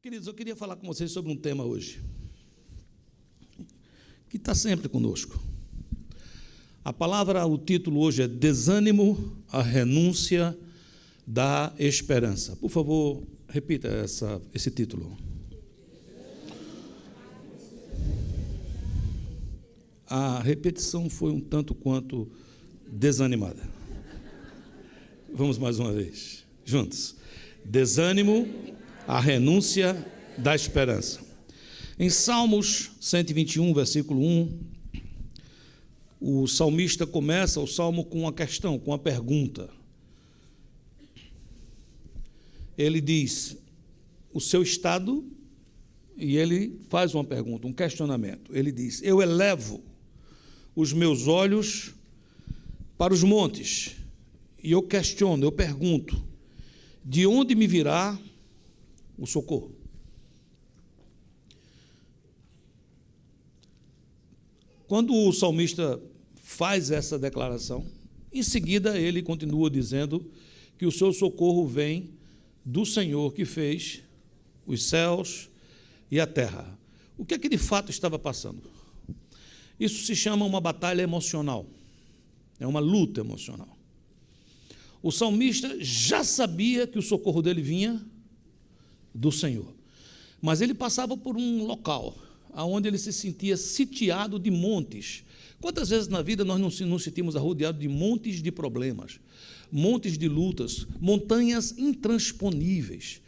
Queridos, eu queria falar com vocês sobre um tema hoje, que está sempre conosco. A palavra, o título hoje é Desânimo, a renúncia da esperança. Por favor, repita esse título. A repetição foi um tanto quanto desanimada. Vamos mais uma vez, juntos. Desânimo, a renúncia da esperança. Em Salmos 121, versículo 1, o salmista começa o salmo com uma questão, com uma pergunta. Ele diz o seu estado e ele faz uma pergunta, um questionamento. Ele diz: eu elevo os meus olhos para os montes e eu questiono, eu pergunto, de onde me virá o socorro? Quando o salmista faz essa declaração, em seguida ele continua dizendo que o seu socorro vem do Senhor que fez os céus e a terra. O que é que de fato estava passando? Isso se chama uma batalha emocional, é uma luta emocional. O salmista já sabia que o socorro dele vinha do Senhor, mas ele passava por um local onde ele se sentia sitiado de montes. Quantas vezes na vida nós nos sentimos rodeados de montes de problemas, montes de lutas, montanhas intransponíveis,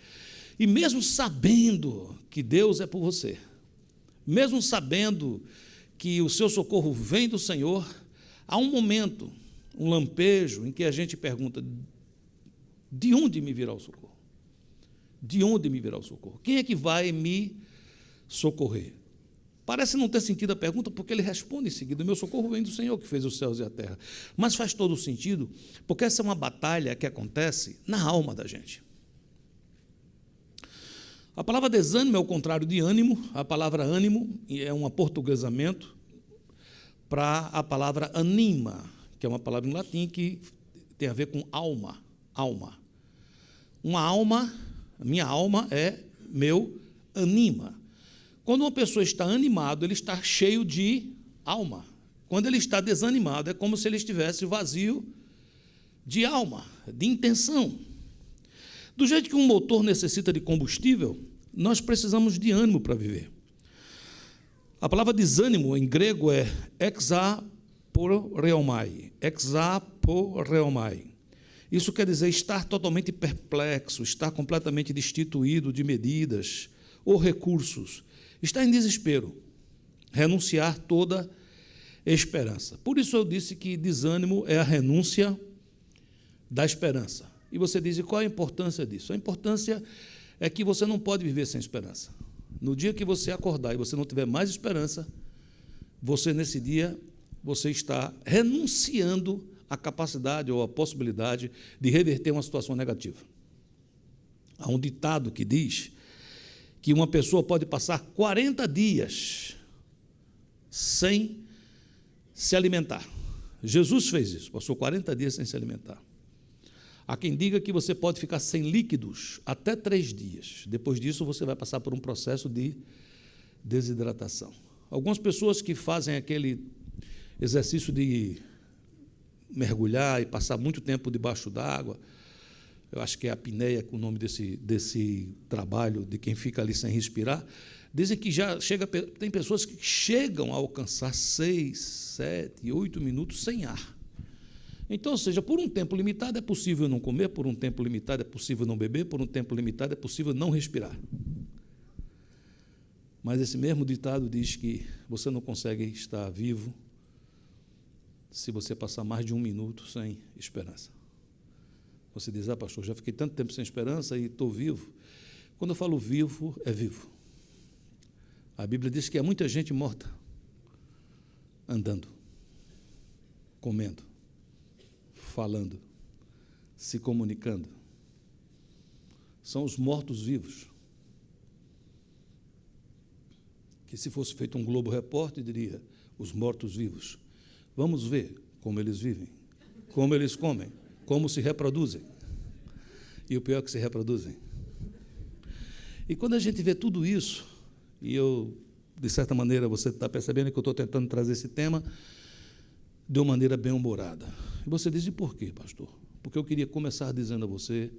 e mesmo sabendo que Deus é por você, mesmo sabendo que o seu socorro vem do Senhor, há um momento, um lampejo, em que a gente pergunta: de onde me virá o socorro? De onde me virá o socorro? Quem é que vai me socorrer? Parece não ter sentido a pergunta, porque ele responde em seguida: meu socorro vem do Senhor que fez os céus e a terra. Mas faz todo o sentido, porque essa é uma batalha que acontece na alma da gente. A palavra desânimo é o contrário de ânimo. A palavra ânimo é um aportuguesamento para a palavra anima, que é uma palavra em latim que tem a ver com alma. Alma. Uma alma, a minha alma é meu anima. Quando uma pessoa está animado, ele está cheio de alma. Quando ele está desanimado, é como se ele estivesse vazio de alma, de intenção. Do jeito que um motor necessita de combustível, nós precisamos de ânimo para viver. A palavra desânimo em grego é exaporeomai. Exaporeomai. Isso quer dizer estar totalmente perplexo, estar completamente destituído de medidas ou recursos, estar em desespero, renunciar toda esperança. Por isso eu disse que desânimo é a renúncia da esperança. E você diz: e qual a importância disso? A importância é que você não pode viver sem esperança. No dia que você acordar e você não tiver mais esperança, nesse dia, você está renunciando à capacidade ou à possibilidade de reverter uma situação negativa. Há um ditado que diz que uma pessoa pode passar 40 dias sem se alimentar. Jesus fez isso, passou 40 dias sem se alimentar. Há quem diga que você pode ficar sem líquidos até 3 dias. Depois disso, você vai passar por um processo de desidratação. Algumas pessoas que fazem aquele exercício de mergulhar e passar muito tempo debaixo d'água, eu acho que é a apneia o nome desse trabalho, de quem fica ali sem respirar, dizem que tem pessoas que chegam a alcançar 6, 7, 8 minutos sem ar. Então, ou seja, por um tempo limitado é possível não comer, por um tempo limitado é possível não beber, por um tempo limitado é possível não respirar. Mas esse mesmo ditado diz que você não consegue estar vivo se você passar mais de 1 minuto sem esperança. Você diz: pastor, já fiquei tanto tempo sem esperança e estou vivo. Quando eu falo vivo, é vivo. A Bíblia diz que há muita gente morta, andando, comendo, falando, se comunicando. São os mortos-vivos. Que se fosse feito um Globo Repórter, diria: os mortos-vivos. Vamos ver como eles vivem, como eles comem, como se reproduzem. E o pior é que se reproduzem. E quando a gente vê tudo isso, e eu, de certa maneira, você está percebendo que eu estou tentando trazer esse tema de uma maneira bem-humorada. E você diz, e por quê, pastor? Porque eu queria começar dizendo a você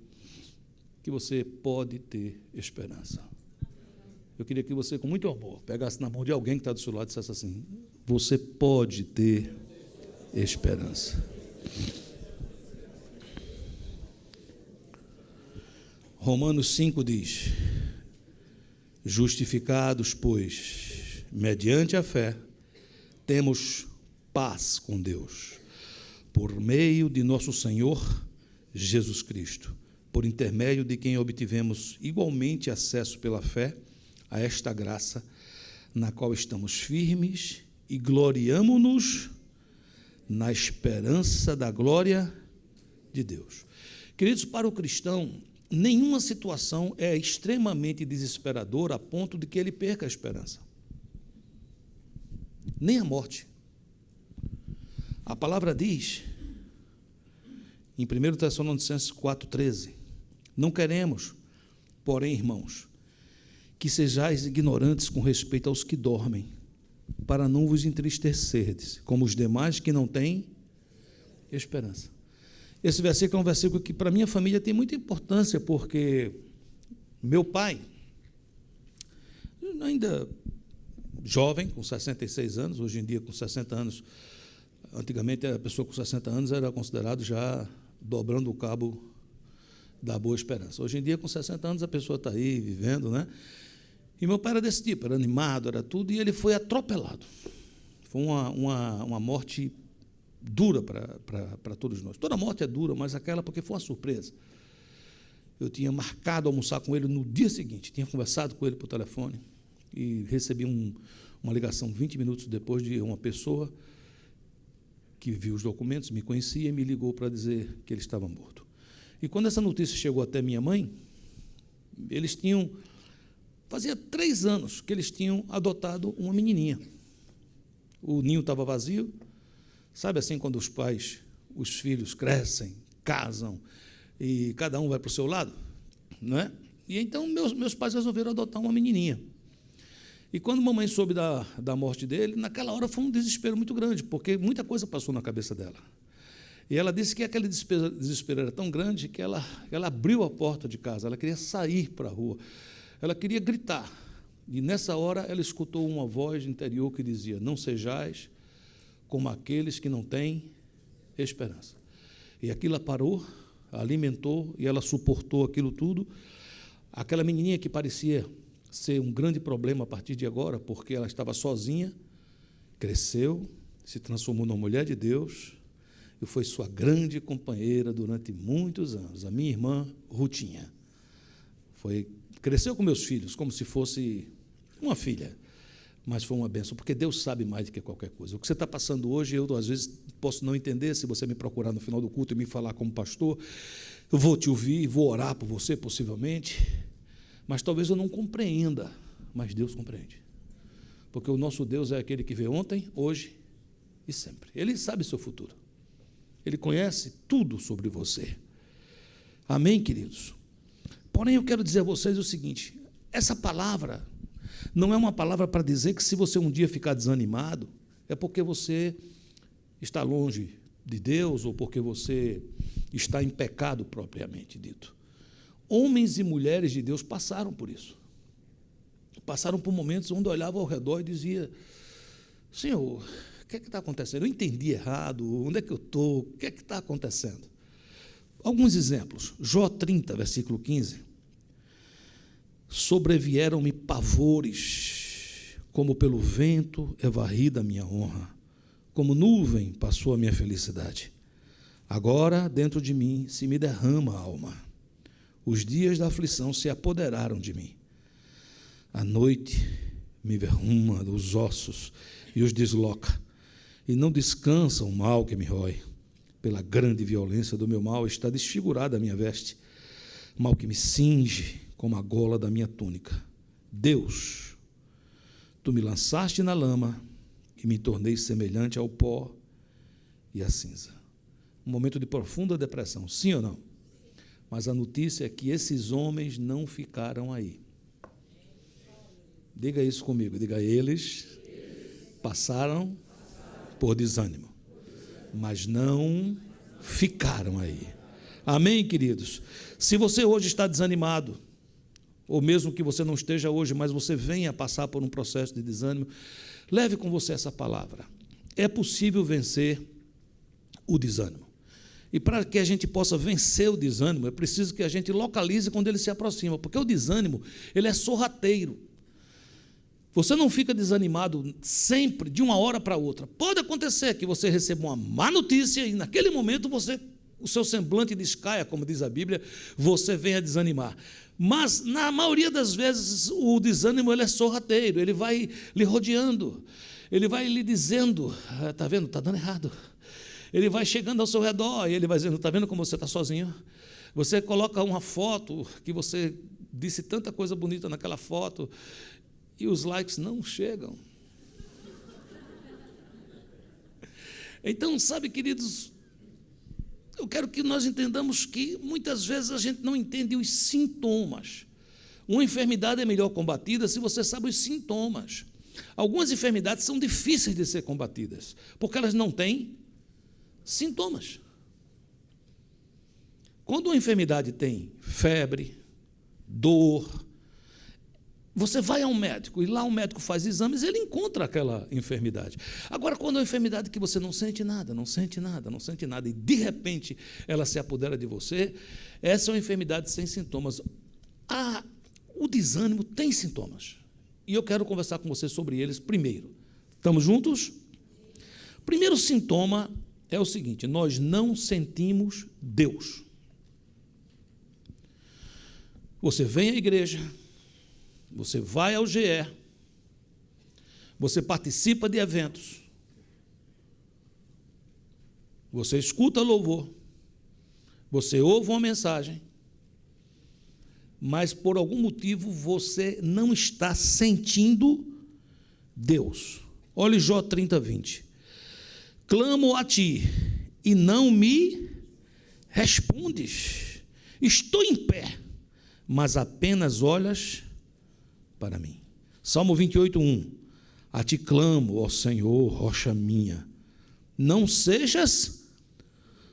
que você pode ter esperança. Eu queria que você, com muito amor, pegasse na mão de alguém que está do seu lado e dissesse assim, você pode ter esperança. Romanos 5 diz, justificados, pois, mediante a fé, temos paz com Deus, por meio de nosso Senhor Jesus Cristo, por intermédio de quem obtivemos igualmente acesso pela fé a esta graça, na qual estamos firmes e gloriamo-nos na esperança da glória de Deus. Queridos, para o cristão, nenhuma situação é extremamente desesperadora a ponto de que ele perca a esperança. Nem a morte. A palavra diz, em 1 Tessalonicenses 4,13, não queremos, porém, irmãos, que sejais ignorantes com respeito aos que dormem, para não vos entristecerdes, como os demais que não têm esperança. Esse versículo é um versículo que para a minha família tem muita importância, porque meu pai, ainda jovem, com 66 anos, hoje em dia com 60 anos, antigamente a pessoa com 60 anos era considerado já dobrando o cabo da boa esperança. Hoje em dia, com 60 anos, a pessoa está aí vivendo, né? E meu pai era desse tipo, era animado, era tudo, e ele foi atropelado. Foi uma morte dura para todos nós. Toda morte é dura, mas aquela porque foi uma surpresa. Eu tinha marcado almoçar com ele no dia seguinte, tinha conversado com ele por telefone e recebi uma ligação 20 minutos depois de uma pessoa que viu os documentos, me conhecia e me ligou para dizer que ele estava morto. E quando essa notícia chegou até minha mãe, fazia 3 anos que eles tinham adotado uma menininha. O ninho estava vazio. Sabe assim, quando os filhos crescem, casam, e cada um vai para o seu lado? Não é? E então meus pais resolveram adotar uma menininha. E quando a mamãe soube da morte dele, naquela hora foi um desespero muito grande, porque muita coisa passou na cabeça dela. E ela disse que aquele desespero era tão grande que ela abriu a porta de casa, ela queria sair para a rua, ela queria gritar. E nessa hora ela escutou uma voz interior que dizia, não sejais como aqueles que não têm esperança. E aquilo parou, alimentou, e ela suportou aquilo tudo. Aquela menininha que parecia ser um grande problema a partir de agora, porque ela estava sozinha, cresceu, se transformou numa mulher de Deus, e foi sua grande companheira durante muitos anos, a minha irmã Rutinha. Cresceu com meus filhos, como se fosse uma filha, mas foi uma bênção, porque Deus sabe mais do que qualquer coisa. O que você está passando hoje, eu às vezes posso não entender, se você me procurar no final do culto e me falar como pastor, eu vou te ouvir, vou orar por você, possivelmente, mas talvez eu não compreenda, mas Deus compreende. Porque o nosso Deus é aquele que vê ontem, hoje e sempre. Ele sabe o seu futuro. Ele conhece tudo sobre você. Amém, queridos? Porém, eu quero dizer a vocês o seguinte, essa palavra não é uma palavra para dizer que se você um dia ficar desanimado, é porque você está longe de Deus ou porque você está em pecado propriamente dito. Homens e mulheres de Deus passaram por isso. Passaram por momentos onde olhavam ao redor e diziam, Senhor, o que é que está acontecendo? Eu entendi errado, onde é que eu estou? O que é que está acontecendo? Alguns exemplos. Jó 30, versículo 15. Sobrevieram-me pavores, como pelo vento é varrida a minha honra, como nuvem passou a minha felicidade. Agora, dentro de mim, se me derrama a alma. Os dias da aflição se apoderaram de mim. A noite me verruma dos ossos e os desloca, e não descansa o mal que me rói. Pela grande violência do meu mal está desfigurada a minha veste, mal que me cinge como a gola da minha túnica. Deus, tu me lançaste na lama e me tornei semelhante ao pó e à cinza. Um momento de profunda depressão, sim ou não? Mas a notícia é que esses homens não ficaram aí. Diga isso comigo. Diga, eles passaram por desânimo, mas não ficaram aí. Amém, queridos? Se você hoje está desanimado, ou mesmo que você não esteja hoje, mas você venha passar por um processo de desânimo, leve com você essa palavra. É possível vencer o desânimo. E para que a gente possa vencer o desânimo, é preciso que a gente localize quando ele se aproxima, porque o desânimo, ele é sorrateiro. Você não fica desanimado sempre, de uma hora para outra. Pode acontecer que você receba uma má notícia e naquele momento o seu semblante descaia, como diz a Bíblia, você venha desanimar. Mas, na maioria das vezes, o desânimo ele é sorrateiro, ele vai lhe rodeando, ele vai lhe dizendo, está vendo, está dando errado. Ele vai chegando ao seu redor e ele vai dizendo, está vendo como você está sozinho? Você coloca uma foto que você disse tanta coisa bonita naquela foto e os likes não chegam. Então, sabe, queridos, eu quero que nós entendamos que muitas vezes a gente não entende os sintomas. Uma enfermidade é melhor combatida se você sabe os sintomas. Algumas enfermidades são difíceis de ser combatidas, porque elas não têm sintomas. Quando uma enfermidade tem febre, dor, você vai ao médico e lá o médico faz exames e ele encontra aquela enfermidade. Agora, quando é uma enfermidade que você não sente nada, não sente nada, não sente nada, e de repente ela se apodera de você, essa é uma enfermidade sem sintomas. O desânimo tem sintomas. E eu quero conversar com você sobre eles primeiro. Estamos juntos? Primeiro sintoma é o seguinte: nós não sentimos Deus. Você vem à igreja, você vai ao GE, você participa de eventos, você escuta louvor, você ouve uma mensagem, mas por algum motivo você não está sentindo Deus. Olha Jó 30, 20. Clamo a ti e não me respondes. Estou em pé, mas apenas olhas para mim. Salmo 28, 1. A ti clamo, ó Senhor, rocha minha. Não sejas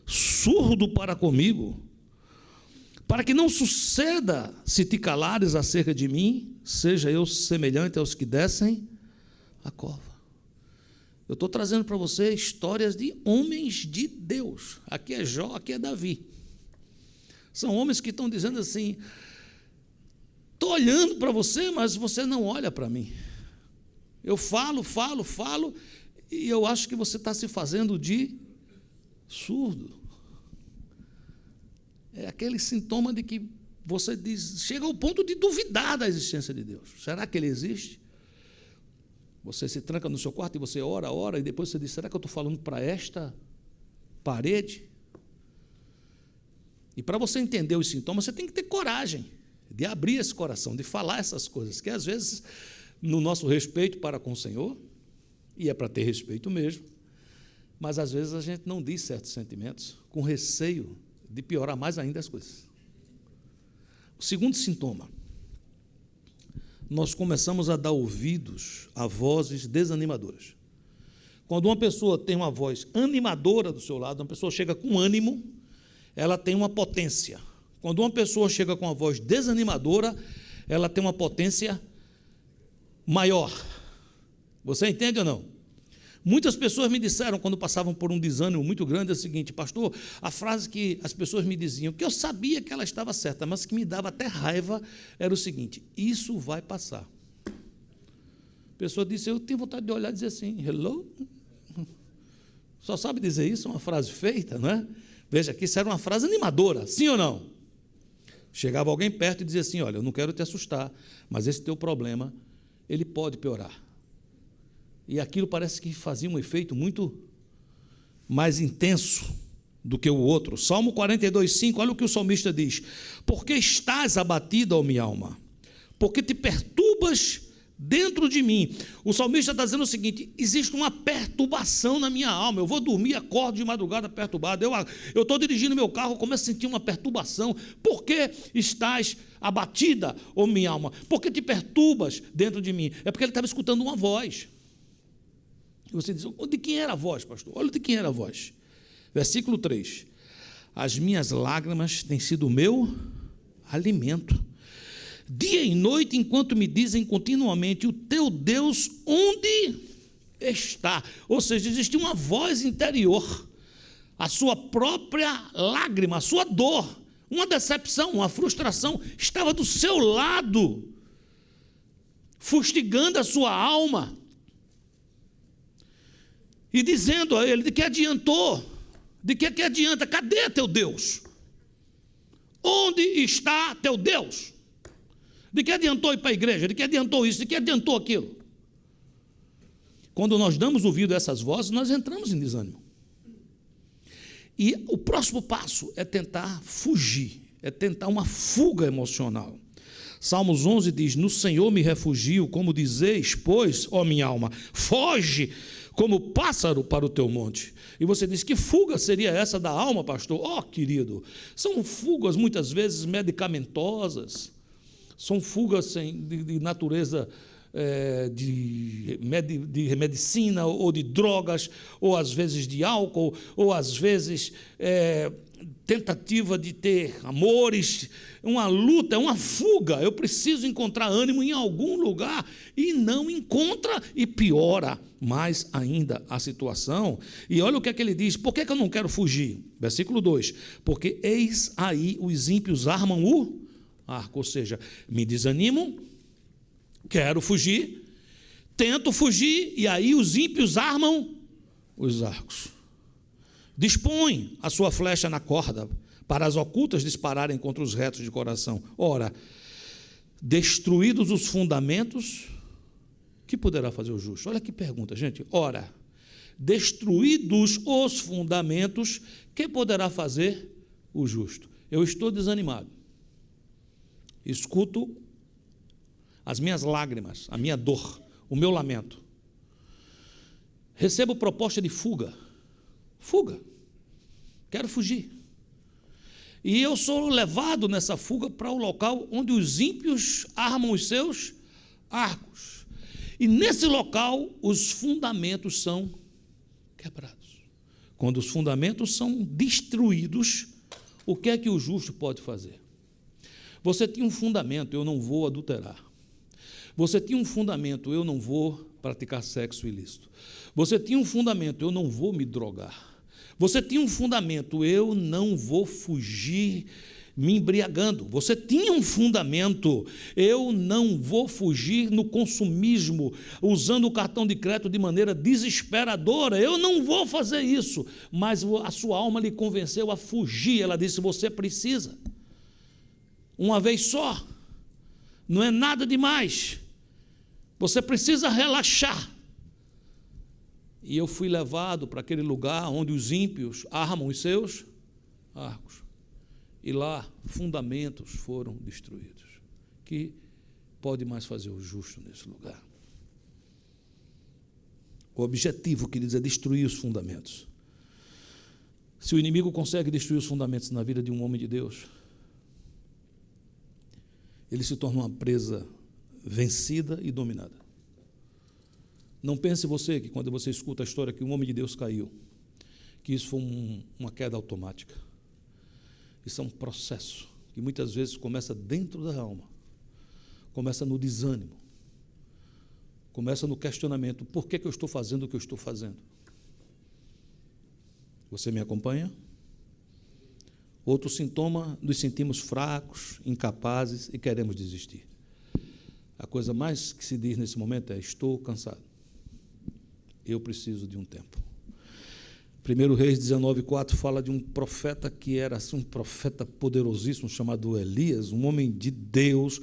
surdo para comigo, para que não suceda, se te calares acerca de mim, seja eu semelhante aos que descem a cova. Eu estou trazendo para você histórias de homens de Deus. Aqui é Jó, aqui é Davi. São homens que estão dizendo assim: estou olhando para você, mas você não olha para mim. Eu falo, e eu acho que você está se fazendo de surdo. É aquele sintoma de que você diz, chega ao ponto de duvidar da existência de Deus. Será que Ele existe? Você se tranca no seu quarto e você ora, e depois você diz, será que eu estou falando para esta parede? E para você entender os sintomas, você tem que ter coragem de abrir esse coração, de falar essas coisas, que às vezes, no nosso respeito para com o Senhor, e é para ter respeito mesmo, mas às vezes a gente não diz certos sentimentos, com receio de piorar mais ainda as coisas. O segundo sintoma, nós começamos a dar ouvidos a vozes desanimadoras. Quando uma pessoa tem uma voz animadora do seu lado, uma pessoa chega com ânimo, ela tem uma potência. Quando uma pessoa chega com uma voz desanimadora, ela tem uma potência maior. Você entende ou não? Muitas pessoas me disseram, quando passavam por um desânimo muito grande, é o seguinte: pastor, a frase que as pessoas me diziam, que eu sabia que ela estava certa, mas que me dava até raiva, era o seguinte: isso vai passar. A pessoa disse, eu tenho vontade de olhar e dizer assim, hello? Só sabe dizer isso, uma frase feita, não é? Veja que isso era uma frase animadora, sim ou não? Chegava alguém perto e dizia assim, olha, eu não quero te assustar, mas esse teu problema, ele pode piorar. E aquilo parece que fazia um efeito muito mais intenso do que o outro. Salmo 42, 5, olha o que o salmista diz: porque estás abatida, ó minha alma? Porque te perturbas dentro de mim. O salmista está dizendo o seguinte: existe uma perturbação na minha alma. Eu vou dormir, acordo de madrugada perturbado. Eu estou dirigindo meu carro, começo a sentir uma perturbação. Por que estás abatida, ô minha alma? Por que te perturbas dentro de mim? É porque ele estava escutando uma voz. E você diz: de quem era a voz, pastor? Olha de quem era a voz. Versículo 3: as minhas lágrimas têm sido o meu alimento, dia e noite, enquanto me dizem continuamente: o teu Deus onde está? Ou seja, existe uma voz interior, a sua própria lágrima, a sua dor, uma decepção, uma frustração, estava do seu lado, fustigando a sua alma, e dizendo a ele: de que adiantou? De que adianta? Cadê teu Deus? Onde está teu Deus? De que adiantou ir para a igreja? De que adiantou isso? De que adiantou aquilo? Quando nós damos ouvido a essas vozes, nós entramos em desânimo. E o próximo passo é tentar fugir, é tentar uma fuga emocional. Salmos 11 diz: no Senhor me refugio, como dizeis, pois, ó minha alma, foge como pássaro para o teu monte. E você diz: que fuga seria essa da alma, pastor? Ó, querido, são fugas muitas vezes medicamentosas, são fugas de natureza de medicina, ou de drogas, ou às vezes de álcool, ou às vezes tentativa de ter amores, uma luta, uma fuga. Eu preciso encontrar ânimo em algum lugar e não encontra, e piora mais ainda a situação. E olha o que é que ele diz: por que eu não quero fugir? Versículo 2: porque eis aí os ímpios armam o arco, ou seja, me desanimo, quero fugir, tento fugir, e aí os ímpios armam os arcos. Dispõe a sua flecha na corda, para as ocultas dispararem contra os retos de coração. Ora, destruídos os fundamentos, que poderá fazer o justo? Olha que pergunta, gente. Ora, destruídos os fundamentos, que poderá fazer o justo? Eu estou desanimado. Escuto as minhas lágrimas, a minha dor, o meu lamento. Recebo proposta de fuga. Fuga. Quero fugir. E eu sou levado nessa fuga para o local onde os ímpios armam os seus arcos. E nesse local os fundamentos são quebrados. Quando os fundamentos são destruídos, o que é que o justo pode fazer? Você tinha um fundamento: eu não vou adulterar. Você tinha um fundamento: eu não vou praticar sexo ilícito. Você tinha um fundamento: eu não vou me drogar. Você tinha um fundamento: eu não vou fugir me embriagando. Você tinha um fundamento: eu não vou fugir no consumismo, usando o cartão de crédito de maneira desesperadora. Eu não vou fazer isso. Mas a sua alma lhe convenceu a fugir. Ela disse: você precisa. Uma vez só, não é nada demais, você precisa relaxar. E eu fui levado para aquele lugar onde os ímpios armam os seus arcos, e lá fundamentos foram destruídos. Que pode mais fazer o justo nesse lugar? O objetivo, queridos, é destruir os fundamentos. Se o inimigo consegue destruir os fundamentos na vida de um homem de Deus, ele se torna uma presa vencida e dominada. Não pense você que quando você escuta a história que um homem de Deus caiu, que isso foi uma queda automática. Isso é um processo que muitas vezes começa dentro da alma, começa no desânimo, começa no questionamento: por que eu estou fazendo o que eu estou fazendo? Você me acompanha? Outro sintoma: nos sentimos fracos, incapazes e queremos desistir. A coisa mais que se diz nesse momento é: estou cansado, eu preciso de um tempo. 1 Reis 19:4 fala de um profeta que era assim, um profeta poderosíssimo, chamado Elias, um homem de Deus,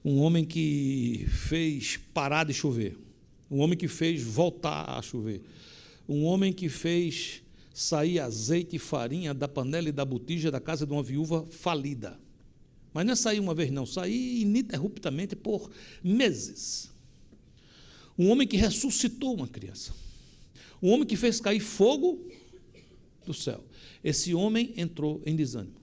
um homem que fez parar de chover, um homem que fez voltar a chover, um homem que fez sair azeite e farinha da panela e da botija da casa de uma viúva falida. Mas não é sair uma vez não, sair ininterruptamente por meses. Um homem que ressuscitou uma criança. Um homem que fez cair fogo do céu. Esse homem entrou em desânimo.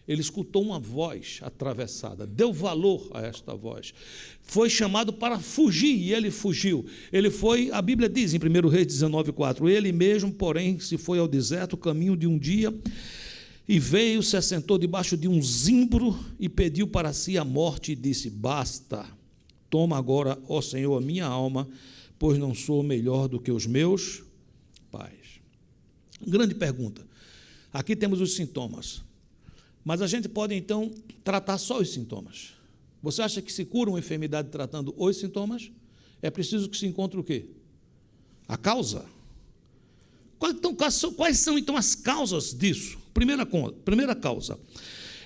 Ele escutou uma voz atravessada, deu valor a esta voz. Foi chamado para fugir e ele fugiu. Ele foi, a Bíblia diz em 1 Reis 19:4, ele mesmo, porém, se foi ao deserto, caminho de um dia, e veio, se assentou debaixo de um zimbro e pediu para si a morte e disse: basta, toma agora, ó Senhor, a minha alma, pois não sou melhor do que os meus pais. Grande pergunta. Aqui temos os sintomas. Mas a gente pode, então, tratar só os sintomas. Você acha que se cura uma enfermidade tratando os sintomas? É preciso que se encontre o quê? A causa. Quais são, então, as causas disso? Primeira causa.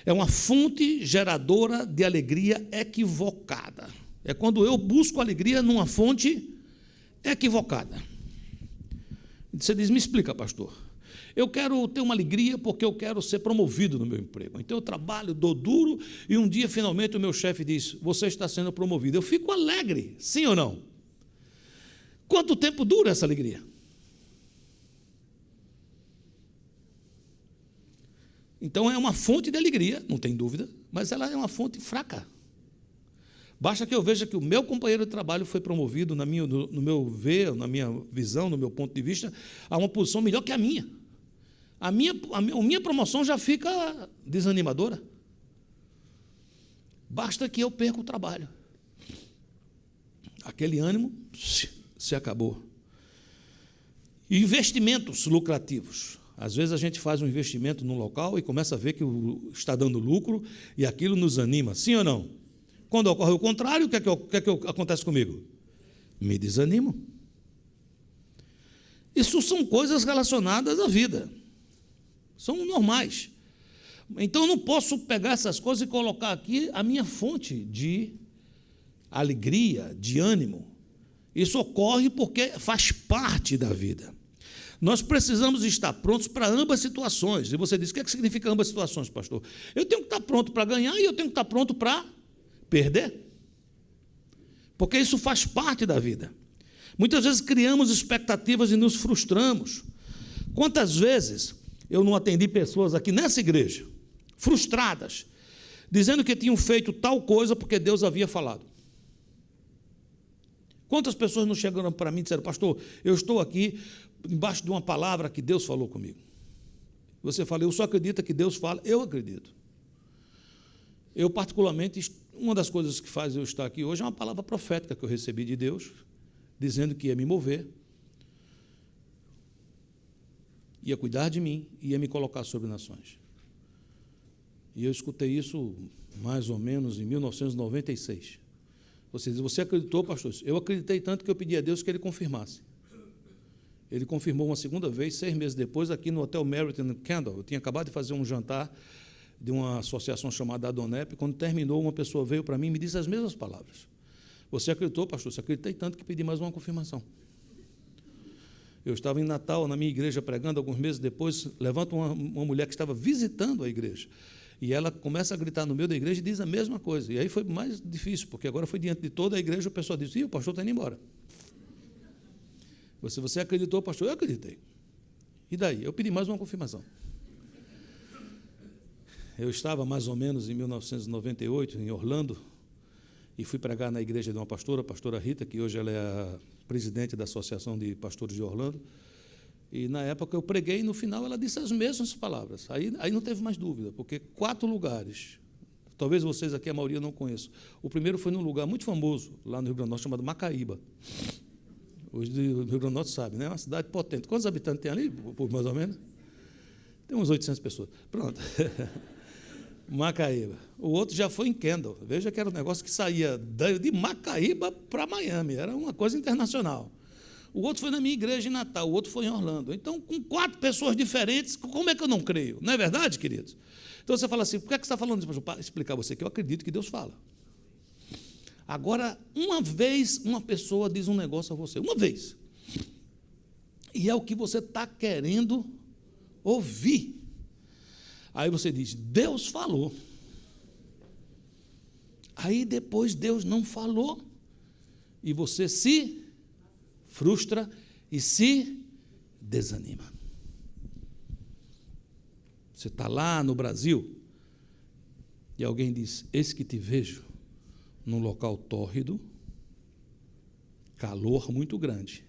É uma fonte geradora de alegria equivocada. É quando eu busco alegria numa fonte equivocada. Você diz, me explica, pastor. Eu quero ter uma alegria porque eu quero ser promovido no meu emprego. Então eu trabalho, dou duro e um dia finalmente o meu chefe diz, você está sendo promovido. Eu fico alegre, sim ou não? Quanto tempo dura essa alegria? Então é uma fonte de alegria, não tem dúvida, mas ela é uma fonte fraca. Basta que eu veja que o meu companheiro de trabalho foi promovido, no meu ver, na minha visão, no meu ponto de vista, a uma posição melhor que a minha. A minha promoção já fica desanimadora. Basta que eu perca o trabalho. Aquele ânimo se acabou. Investimentos lucrativos. Às vezes a gente faz um investimento num local e começa a ver que está dando lucro e aquilo nos anima, sim ou não? Quando ocorre o contrário, o que é que acontece comigo? Me desanimo. Isso são coisas relacionadas à vida. São normais. Então, eu não posso pegar essas coisas e colocar aqui a minha fonte de alegria, de ânimo. Isso ocorre porque faz parte da vida. Nós precisamos estar prontos para ambas situações. E você diz, o que significa ambas situações, pastor? Eu tenho que estar pronto para ganhar e eu tenho que estar pronto para perder. Porque isso faz parte da vida. Muitas vezes criamos expectativas e nos frustramos. Quantas vezes eu não atendi pessoas aqui nessa igreja, frustradas, dizendo que tinham feito tal coisa porque Deus havia falado. Quantas pessoas não chegaram para mim e disseram, pastor, eu estou aqui embaixo de uma palavra que Deus falou comigo. Você fala, eu só acredito que Deus fala, eu acredito. Eu, particularmente, uma das coisas que faz eu estar aqui hoje é uma palavra profética que eu recebi de Deus, dizendo que ia me mover, ia cuidar de mim, ia me colocar sobre nações. E eu escutei isso mais ou menos em 1996. Você diz, você acreditou, pastor? Eu acreditei tanto que eu pedi a Deus que Ele confirmasse. Ele confirmou uma segunda vez, 6 meses depois, aqui no Hotel Meriton Kendall. Eu tinha acabado de fazer um jantar de uma associação chamada Adonep. Quando terminou, uma pessoa veio para mim e me disse as mesmas palavras. Você acreditou, pastor? Eu acreditei tanto que pedi mais uma confirmação. Eu estava em Natal, na minha igreja, pregando, alguns meses depois, levanta uma mulher que estava visitando a igreja, e ela começa a gritar no meio da igreja e diz a mesma coisa. E aí foi mais difícil, porque agora foi diante de toda a igreja, o pessoal disse, o pastor está indo embora. Você acreditou, pastor? Eu acreditei. E daí? Eu pedi mais uma confirmação. Eu estava mais ou menos em 1998, em Orlando, e fui pregar na igreja de uma pastora, a pastora Rita, que hoje ela é a presidente da Associação de Pastores de Orlando, e na época eu preguei e no final ela disse as mesmas palavras. Aí não teve mais dúvida, porque 4 lugares, talvez vocês aqui, a maioria não conheçam. O primeiro foi num lugar muito famoso, lá no Rio Grande do Norte, chamado Macaíba. Hoje o Rio Grande do Norte sabe, né? É uma cidade potente. Quantos habitantes tem ali, por mais ou menos? Tem uns 800 pessoas. Pronto. Macaíba. O outro já foi em Kendall. Veja que era um negócio que saía de Macaíba para Miami. Era uma coisa internacional. O outro foi na minha igreja em Natal. O outro foi em Orlando. Então, com 4 pessoas diferentes, como é que eu não creio? Não é verdade, queridos? Então, você fala assim, por que você está falando isso? Para explicar a você que eu acredito que Deus fala. Agora, uma vez, uma pessoa diz um negócio a você. Uma vez. E é o que você está querendo ouvir. Aí você diz, Deus falou. Aí depois Deus não falou. E você se frustra e se desanima. Você está lá no Brasil e alguém diz: eis que te vejo num local tórrido, calor muito grande,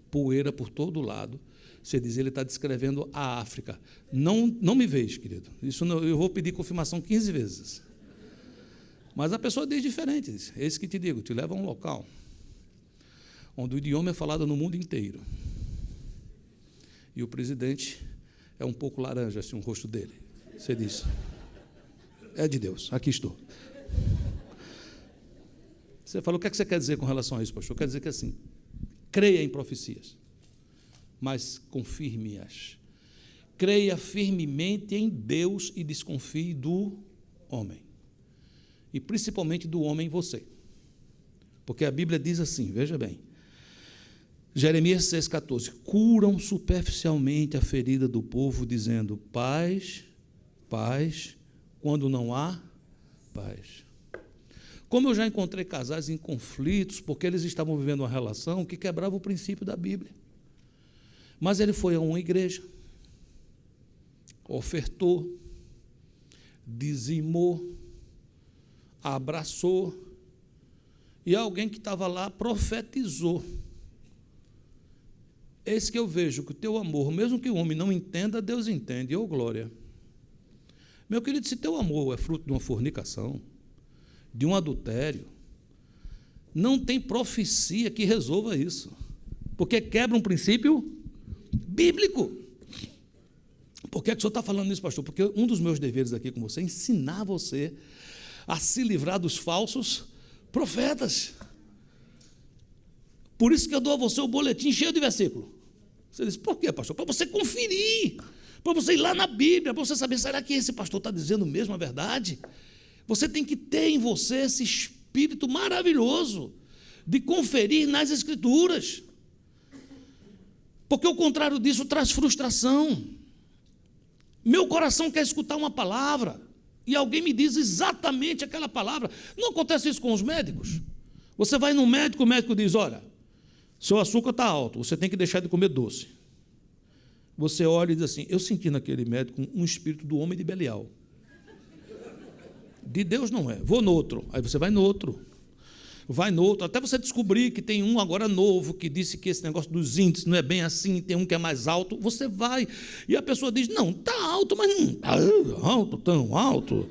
poeira por todo lado. Você diz: ele está descrevendo a África. Não me vejo, querido. Isso não, eu vou pedir confirmação 15 vezes. Mas a pessoa diz diferente. Diz: eis que te digo, te leva a um local onde o idioma é falado no mundo inteiro. E o presidente é um pouco laranja, assim, o rosto dele. Você diz: é de Deus, aqui estou. Você fala: o que é que você quer dizer com relação a isso, pastor? Quer dizer que assim, creia em profecias, mas confirme-as. Creia firmemente em Deus e desconfie do homem. E principalmente do homem em você. Porque a Bíblia diz assim, veja bem, Jeremias 6,14, curam superficialmente a ferida do povo, dizendo: paz, paz, quando não há paz. Como eu já encontrei casais em conflitos, porque eles estavam vivendo uma relação que quebrava o princípio da Bíblia. Mas ele foi a uma igreja, ofertou, dizimou, abraçou, e alguém que estava lá profetizou: eis que eu vejo que o teu amor, mesmo que o homem não entenda, Deus entende. Ô glória! Meu querido, se teu amor é fruto de uma fornicação, de um adultério, não tem profecia que resolva isso, porque quebra um princípio bíblico. Por que é que o senhor está falando isso, pastor? Porque um dos meus deveres aqui com você é ensinar você a se livrar dos falsos profetas. Por isso que eu dou a você o boletim cheio de versículo. Você diz: por quê, pastor? Para você conferir, para você ir lá na Bíblia, para você saber, será que esse pastor está dizendo mesmo a verdade? Você tem que ter em você esse espírito maravilhoso de conferir nas Escrituras, porque o contrário disso traz frustração. Meu coração quer escutar uma palavra e alguém me diz exatamente aquela palavra. Não acontece isso com os médicos? Você vai no médico, o médico diz: olha, seu açúcar está alto, você tem que deixar de comer doce. Você olha e diz assim: eu senti naquele médico um espírito do homem de Belial. De Deus não é. Vou no outro. Aí você vai no outro. Vai no outro, até você descobrir que tem um agora novo, que disse que esse negócio dos índices não é bem assim, tem um que é mais alto. Você vai, e a pessoa diz: não, está alto, mas não está alto, tão alto.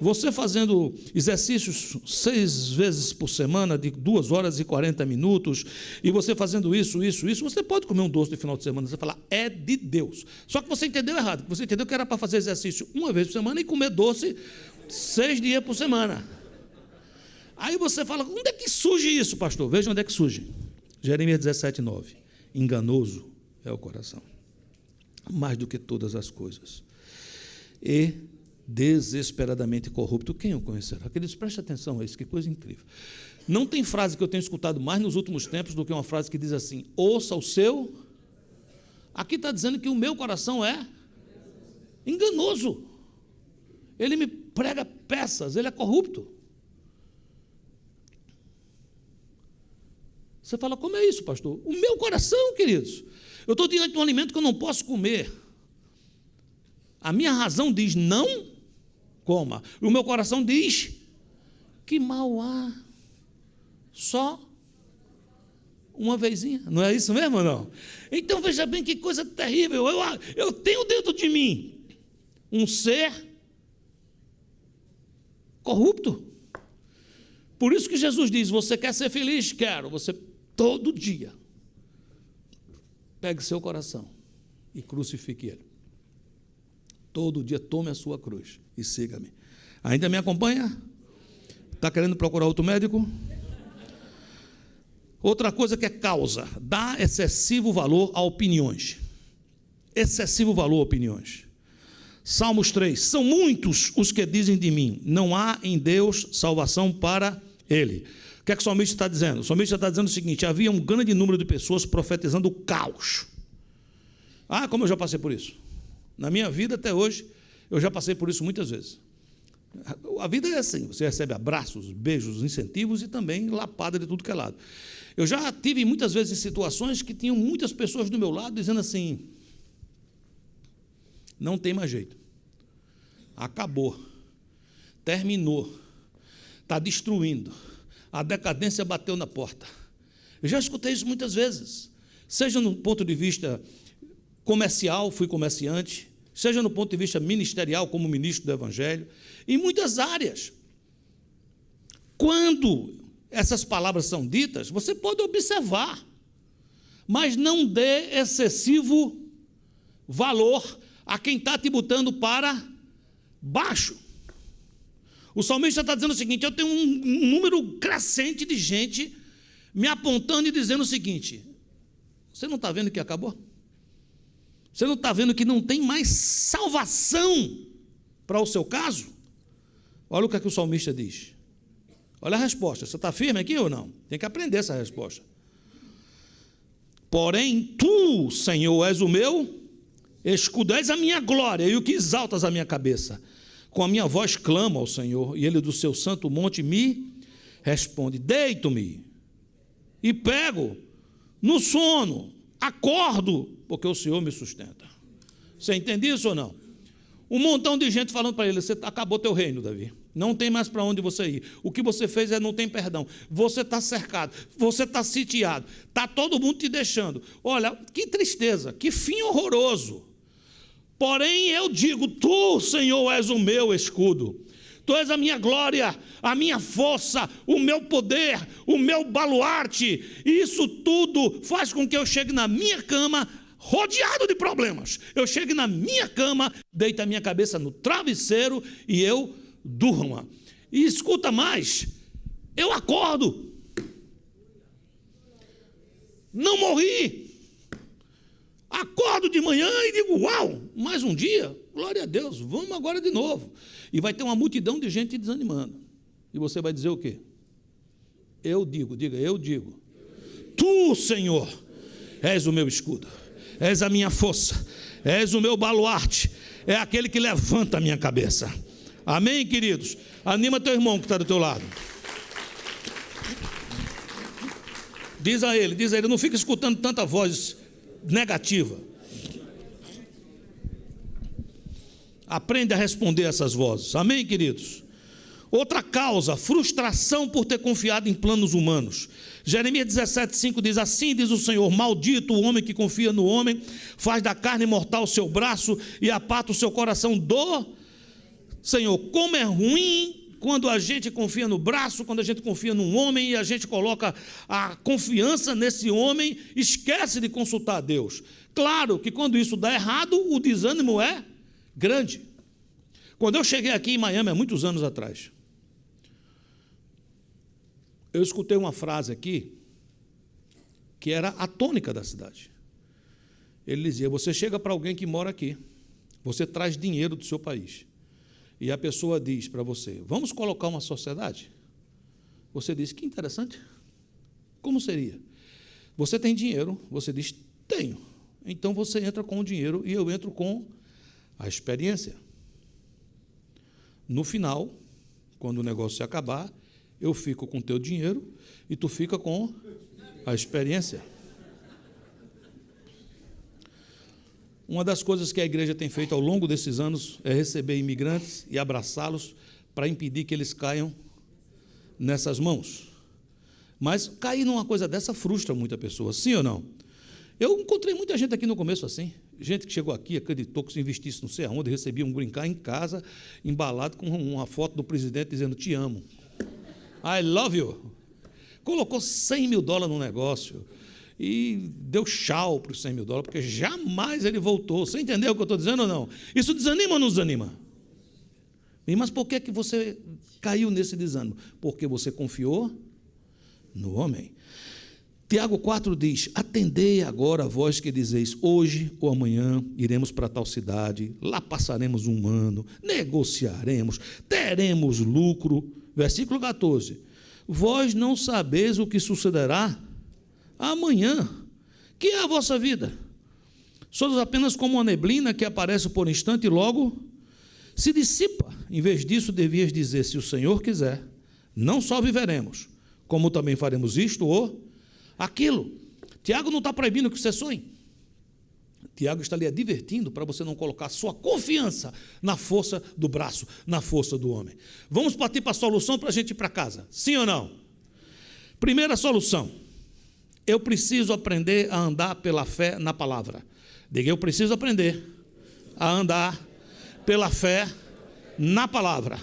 Você fazendo exercícios 6 vezes por semana, de 2 horas e 40 minutos, e você fazendo isso, você pode comer um doce de final de semana. Você fala: é de Deus. Só que você entendeu errado. Você entendeu que era para fazer exercício 1 vez por semana e comer doce 6 dias por semana. Aí você fala: onde é que surge isso, pastor? Veja onde é que surge. Jeremias 17,9. Enganoso é o coração, mais do que todas as coisas, e desesperadamente corrupto, quem o conhecerá? Queridos, preste atenção a isso, que coisa incrível. Não tem frase que eu tenho escutado mais nos últimos tempos do que uma frase que diz assim: ouça o seu. Aqui está dizendo que o meu coração é enganoso. Ele me prega peças, ele é corrupto. Você fala: como é isso, pastor? O meu coração, queridos. Eu estou diante de um alimento que eu não posso comer. A minha razão diz: não coma. E o meu coração diz: que mal há. Só uma vezinha. Não é isso mesmo ou não? Então veja bem que coisa terrível. Eu tenho dentro de mim um ser corrupto. Por isso que Jesus diz: você quer ser feliz? Quero. Você todo dia pegue seu coração e crucifique ele. Todo dia tome a sua cruz e siga-me. Ainda me acompanha? Está querendo procurar outro médico? Outra coisa que é causa: dá excessivo valor a opiniões. Excessivo valor a opiniões. Salmos 3, são muitos os que dizem de mim: não há em Deus salvação para ele. O que é que o salmista está dizendo? O salmista está dizendo o seguinte: havia um grande número de pessoas profetizando o caos. Como eu já passei por isso. Na minha vida até hoje, eu já passei por isso muitas vezes. A vida é assim, você recebe abraços, beijos, incentivos e também lapada de tudo que é lado. Eu já tive muitas vezes em situações que tinham muitas pessoas do meu lado dizendo assim, não tem mais jeito, acabou, terminou, está destruindo, a decadência bateu na porta. Eu já escutei isso muitas vezes, seja no ponto de vista comercial, fui comerciante, seja no ponto de vista ministerial, como ministro do Evangelho, em muitas áreas. Quando essas palavras são ditas, você pode observar, mas não dê excessivo valor a quem está te botando para baixo. O salmista está dizendo o seguinte, eu tenho um número crescente de gente me apontando e dizendo o seguinte, você não está vendo que acabou? Você não está vendo que não tem mais salvação para o seu caso? Olha o que é que o salmista diz. Olha a resposta. Você está firme aqui ou não? Tem que aprender essa resposta. Porém, tu, Senhor, és o meu escudo, és a minha glória e o que exaltas a minha cabeça. Com a minha voz clamo ao Senhor e Ele do seu santo monte me responde. Deito-me e pego no sono, acordo, porque o Senhor me sustenta. Você entende isso ou não? Um montão de gente falando para ele, você acabou teu reino, Davi. Não tem mais para onde você ir. O que você fez não tem perdão. Você está cercado, você está sitiado, está todo mundo te deixando. Olha, que tristeza, que fim horroroso. Porém eu digo, tu, Senhor, és o meu escudo. Tu és a minha glória, a minha força, o meu poder, o meu baluarte. E isso tudo faz com que eu chegue na minha cama rodeado de problemas. Eu chegue na minha cama, deito a minha cabeça no travesseiro e eu durma. E escuta mais, eu acordo. Não morri. Acordo de manhã e digo, uau, mais um dia, glória a Deus, vamos agora de novo. E vai ter uma multidão de gente desanimando. E você vai dizer o quê? Eu digo, diga, eu digo. Tu, Senhor, és o meu escudo, és a minha força, és o meu baluarte, é aquele que levanta a minha cabeça. Amém, queridos? Anima teu irmão que está do teu lado. Diz a ele, não fica escutando tanta voz negativa. Aprende a responder essas vozes. Amém, queridos? Outra causa, frustração por ter confiado em planos humanos. Jeremias 17,5 diz, assim diz o Senhor, maldito o homem que confia no homem, faz da carne mortal o seu braço e aparta o seu coração do Senhor. Como é ruim quando a gente confia no braço, quando a gente confia num homem e a gente coloca a confiança nesse homem, esquece de consultar a Deus. Claro que quando isso dá errado, o desânimo é grande. Quando eu cheguei aqui em Miami, há muitos anos atrás, eu escutei uma frase aqui, que era a tônica da cidade. Ele dizia, você chega para alguém que mora aqui, você traz dinheiro do seu país, e a pessoa diz para você, vamos colocar uma sociedade? Você diz, que interessante. Como seria? Você tem dinheiro, você diz, tenho. Então você entra com o dinheiro e eu entro com a experiência. No final, quando o negócio se acabar, eu fico com o teu dinheiro e tu fica com a experiência. Uma das coisas que a igreja tem feito ao longo desses anos é receber imigrantes e abraçá-los para impedir que eles caiam nessas mãos. Mas cair numa coisa dessa frustra muita pessoa, sim ou não? Eu encontrei muita gente aqui no começo assim, gente que chegou aqui, acreditou que se investisse não sei aonde, recebia um brincar em casa, embalado com uma foto do presidente dizendo, te amo. I love you. Colocou $100 mil no negócio e deu tchau para os $100 mil, porque jamais ele voltou. Você entendeu o que eu estou dizendo ou não? Isso desanima ou não desanima? Mas por que que você caiu nesse desânimo? Porque você confiou no homem. Tiago 4 diz, atendei agora a vós que dizeis, hoje ou amanhã iremos para tal cidade, lá passaremos um ano, negociaremos, teremos lucro. Versículo 14, vós não sabeis o que sucederá amanhã, que é a vossa vida. Sois apenas como uma neblina que aparece por instante e logo se dissipa. Em vez disso, devias dizer: se o Senhor quiser, não só viveremos, como também faremos isto ou aquilo. Tiago não está proibindo que você sonhe. Tiago está lhe advertindo para você não colocar sua confiança na força do braço, na força do homem. Vamos partir para a solução para a gente ir para casa. Sim ou não? Primeira solução. Eu preciso aprender a andar pela fé na palavra. Diga: eu preciso aprender a andar pela fé na palavra.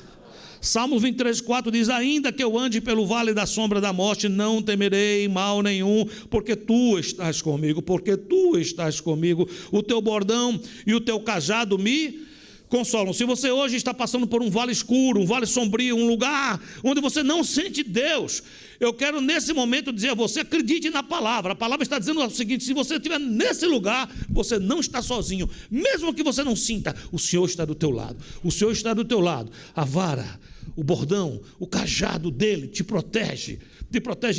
Salmo 23:4 diz: ainda que eu ande pelo vale da sombra da morte, não temerei mal nenhum, porque tu estás comigo, o teu bordão e o teu cajado me consolam. Se você hoje está passando por um vale escuro, um vale sombrio, um lugar onde você não sente Deus, eu quero nesse momento dizer a você: acredite na palavra. A palavra está dizendo o seguinte: se você estiver nesse lugar, você não está sozinho, mesmo que você não sinta, o Senhor está do teu lado, o Senhor está do teu lado. A vara, o bordão, o cajado dele te protege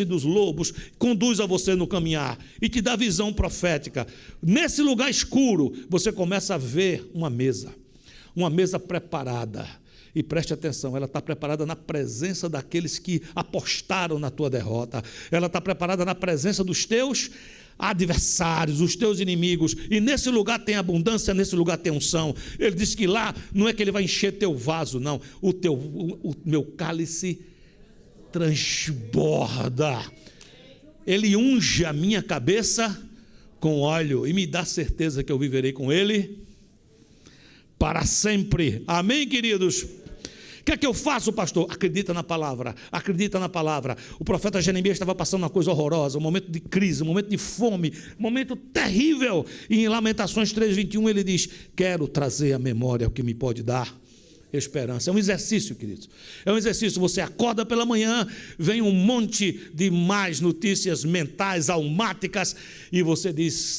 dos lobos, conduz a você no caminhar e te dá visão profética. Nesse lugar escuro, você começa a ver uma mesa preparada. E preste atenção, ela está preparada na presença daqueles que apostaram na tua derrota. Ela está preparada na presença dos teus adversários, os teus inimigos. E nesse lugar tem abundância, nesse lugar tem unção. Ele diz que lá não é que ele vai encher teu vaso, não. O meu cálice transborda. Ele unge a minha cabeça com óleo e me dá certeza que eu viverei com ele para sempre. Amém, queridos? O que é que eu faço, pastor? Acredita na palavra, acredita na palavra. O profeta Jeremias estava passando uma coisa horrorosa, um momento de crise, um momento de fome, um momento terrível. E em Lamentações 3:21 ele diz: quero trazer à memória o que me pode dar esperança. É um exercício, queridos. É um exercício. Você acorda pela manhã, vem um monte de más notícias mentais, almáticas, e você diz: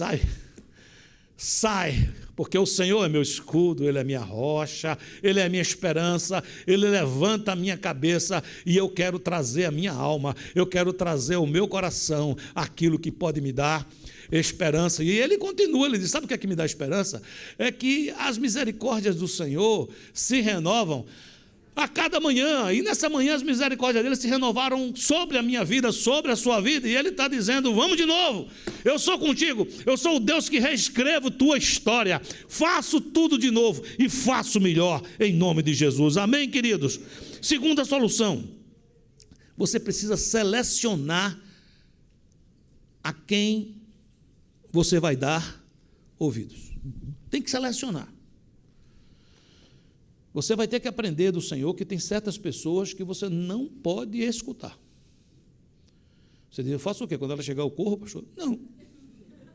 sai, porque o Senhor é meu escudo, Ele é minha rocha, Ele é minha esperança, Ele levanta a minha cabeça, e eu quero trazer a minha alma, eu quero trazer ao meu coração aquilo que pode me dar esperança. E ele continua, ele diz: sabe o que é que me dá esperança? É que as misericórdias do Senhor se renovam a cada manhã, e nessa manhã as misericórdias dele se renovaram sobre a minha vida, sobre a sua vida, e ele está dizendo: vamos de novo, eu sou contigo, eu sou o Deus que reescrevo tua história, faço tudo de novo e faço melhor, em nome de Jesus. Amém, queridos? Segunda solução: você precisa selecionar a quem você vai dar ouvidos. Tem que selecionar. Você vai ter que aprender do Senhor que tem certas pessoas que você não pode escutar. Você diz: eu faço o quê? Quando ela chegar, eu corro, pastor? Não.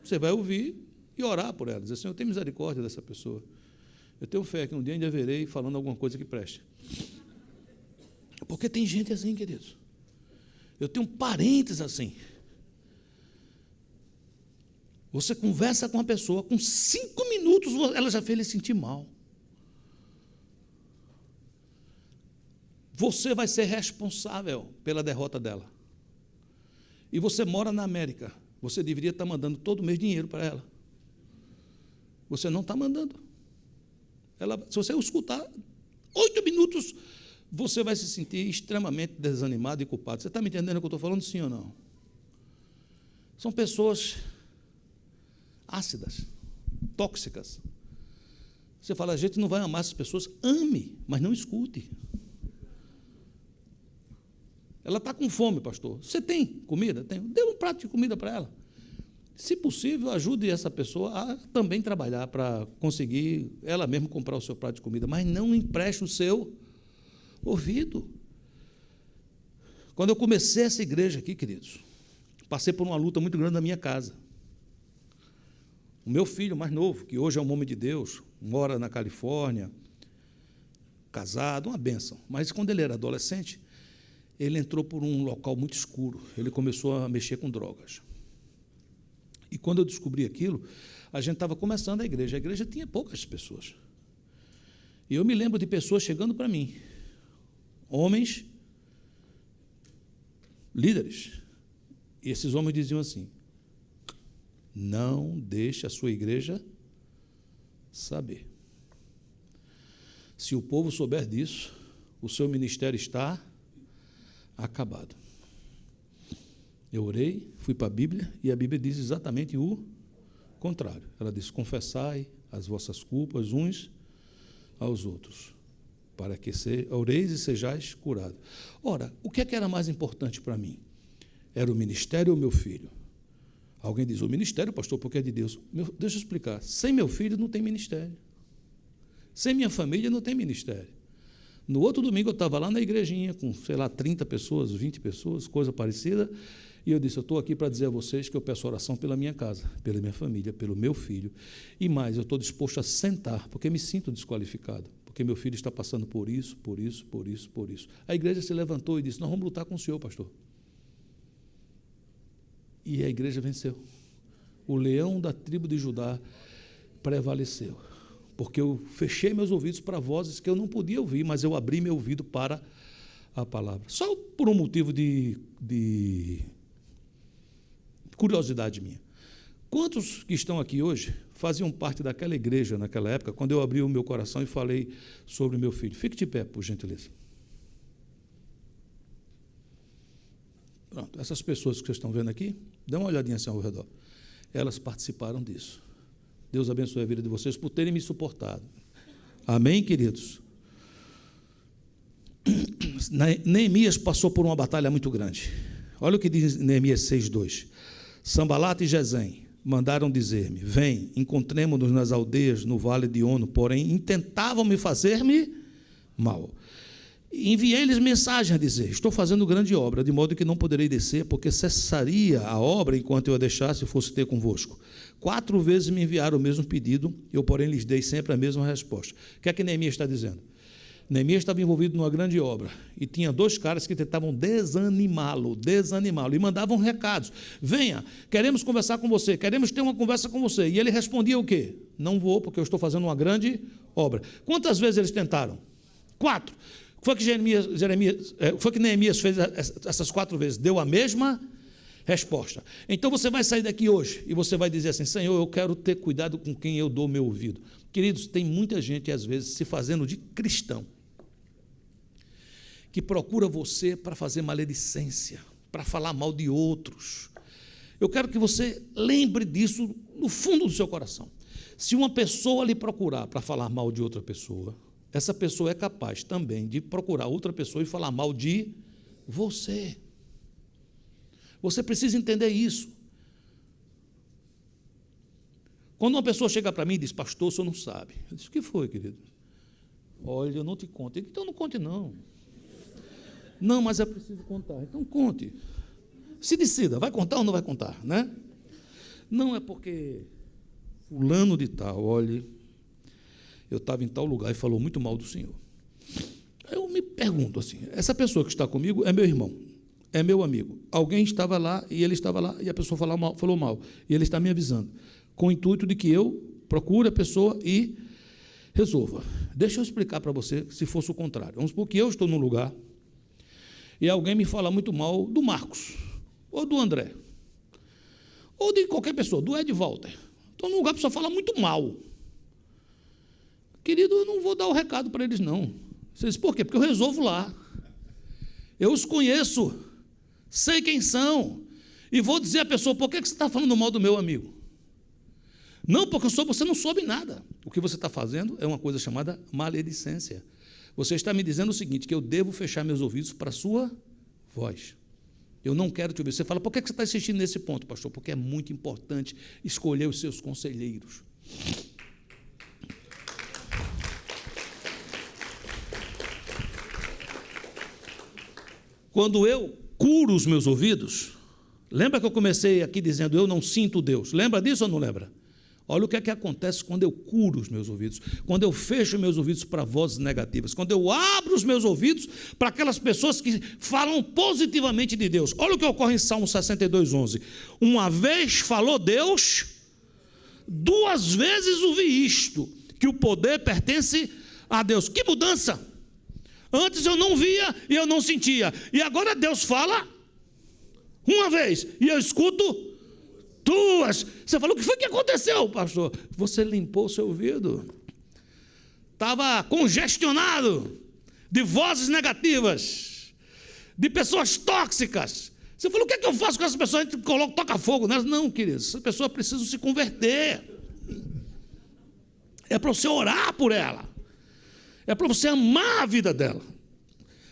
Você vai ouvir e orar por ela. Dizer: Senhor, tem misericórdia dessa pessoa. Eu tenho fé que um dia ainda verei falando alguma coisa que preste. Porque tem gente assim, queridos. Eu tenho parentes assim. Você conversa com uma pessoa, com 5 minutos ela já fez ele sentir mal. Você vai ser responsável pela derrota dela. E você mora na América. Você deveria estar mandando todo mês dinheiro para ela. Você não está mandando. Se você escutar 8 minutos, você vai se sentir extremamente desanimado e culpado. Você está me entendendo o que eu estou falando, sim ou não? São pessoas ácidas, tóxicas. Você fala: a gente não vai amar essas pessoas. Ame, mas não escute. Ela está com fome, pastor. Você tem comida? Tem. Dê um prato de comida para ela. Se possível, ajude essa pessoa a também trabalhar para conseguir ela mesma comprar o seu prato de comida, mas não empreste o seu ouvido. Quando eu comecei essa igreja aqui, queridos, passei por uma luta muito grande na minha casa. O meu filho mais novo, que hoje é um homem de Deus, mora na Califórnia, casado, uma bênção. Mas quando ele era adolescente, ele entrou por um local muito escuro. Ele começou a mexer com drogas. E quando eu descobri aquilo, a gente estava começando a igreja tinha poucas pessoas. E eu me lembro de pessoas chegando para mim, homens, líderes, e esses homens diziam assim: não deixe a sua igreja saber. Se o povo souber disso, o seu ministério está acabado. Eu orei, fui para a Bíblia, e a Bíblia diz exatamente o contrário. Ela diz: confessai as vossas culpas uns aos outros, para que oreis e sejais curados. Ora, o que é que era mais importante para mim? Era o ministério ou meu filho? Alguém diz: o ministério, pastor, porque é de Deus. Deixa eu explicar. Sem meu filho não tem ministério. Sem minha família não tem ministério. No outro domingo eu estava lá na igrejinha com, 30 pessoas, 20 pessoas, coisa parecida, e eu disse: eu estou aqui para dizer a vocês que eu peço oração pela minha casa, pela minha família, pelo meu filho, e mais, eu estou disposto a sentar, porque me sinto desqualificado, porque meu filho está passando por isso, por isso, por isso, por isso. A igreja se levantou e disse: nós vamos lutar com o senhor, pastor. E a igreja venceu. O leão da tribo de Judá prevaleceu, porque eu fechei meus ouvidos para vozes que eu não podia ouvir, mas eu abri meu ouvido para a palavra. Só por um motivo de curiosidade minha. Quantos que estão aqui hoje faziam parte daquela igreja naquela época, quando eu abri o meu coração e falei sobre o meu filho? Fique de pé, por gentileza. Pronto, essas pessoas que vocês estão vendo aqui, dê uma olhadinha assim ao redor. Elas participaram disso. Deus abençoe a vida de vocês por terem me suportado. Amém, queridos? Neemias passou por uma batalha muito grande. Olha o que diz Neemias 6:2. Sambalate e Gesem mandaram dizer-me: vem, encontremo-nos nas aldeias no vale de Ono, porém intentavam-me fazer-me mal. Enviei-lhes mensagem a dizer: estou fazendo grande obra, de modo que não poderei descer, porque cessaria a obra enquanto eu a deixasse e fosse ter convosco. 4 vezes me enviaram o mesmo pedido, eu, porém, lhes dei sempre a mesma resposta. O que é que Neemias está dizendo? Neemias estava envolvido numa grande obra, e tinha 2 caras que tentavam desanimá-lo, e mandavam recados: venha, queremos conversar com você, queremos ter uma conversa com você. E ele respondia o quê? Não vou, porque eu estou fazendo uma grande obra. Quantas vezes eles tentaram? 4. Foi que Neemias fez essas 4 vezes? Deu a mesma resposta. Então você vai sair daqui hoje e você vai dizer assim: Senhor, eu quero ter cuidado com quem eu dou meu ouvido. Queridos, tem muita gente, às vezes, se fazendo de cristão, que procura você para fazer maledicência, para falar mal de outros. Eu quero que você lembre disso no fundo do seu coração. Se uma pessoa lhe procurar para falar mal de outra pessoa, essa pessoa é capaz também de procurar outra pessoa e falar mal de você. Você precisa entender isso. Quando uma pessoa chega para mim e diz: pastor, o senhor não sabe. Eu disse: o que foi, querido? Olha, eu não te conto. Então não conte, não. Não, mas é preciso contar. Então conte. Se decida, vai contar ou não vai contar, né? Não, é porque fulano de tal, olha, eu estava em tal lugar e falou muito mal do senhor. Eu me pergunto assim: essa pessoa que está comigo é meu irmão, é meu amigo. Alguém estava lá e ele estava lá e a pessoa falou mal e ele está me avisando, com o intuito de que eu procure a pessoa e resolva. Deixa eu explicar para você, se fosse o contrário. Vamos supor que eu estou num lugar e alguém me fala muito mal do Marcos, ou do André, ou de qualquer pessoa, do Ed Walter. Estou num lugar que a pessoa fala muito mal. Querido, eu não vou dar o recado para eles, não. Você diz: por quê? Porque eu resolvo lá. Eu os conheço, sei quem são, e vou dizer à pessoa: por que você está falando mal do meu amigo? Não, porque você não soube nada. O que você está fazendo é uma coisa chamada maledicência. Você está me dizendo o seguinte: que eu devo fechar meus ouvidos para a sua voz. Eu não quero te ouvir. Você fala: por que você está insistindo nesse ponto, pastor? Porque é muito importante escolher os seus conselheiros. Quando eu curo os meus ouvidos, lembra que eu comecei aqui dizendo: eu não sinto Deus? Lembra disso ou não lembra? Olha o que é que acontece quando eu curo os meus ouvidos, quando eu fecho meus ouvidos para vozes negativas, quando eu abro os meus ouvidos para aquelas pessoas que falam positivamente de Deus. Olha o que ocorre em Salmo 62:11. Uma vez falou Deus, 2 vezes ouvi isto, que o poder pertence a Deus. Que mudança! Antes eu não via e eu não sentia, e agora Deus fala uma vez e eu escuto 2. Você falou: o que foi que aconteceu, pastor? Você limpou o seu ouvido. estava congestionado de vozes negativas, de pessoas tóxicas. Você falou, o que é que eu faço com essa pessoa? A gente toca fogo nelas. Não, queridos, essa pessoa precisa se converter. É para você orar por ela. É para você amar a vida dela.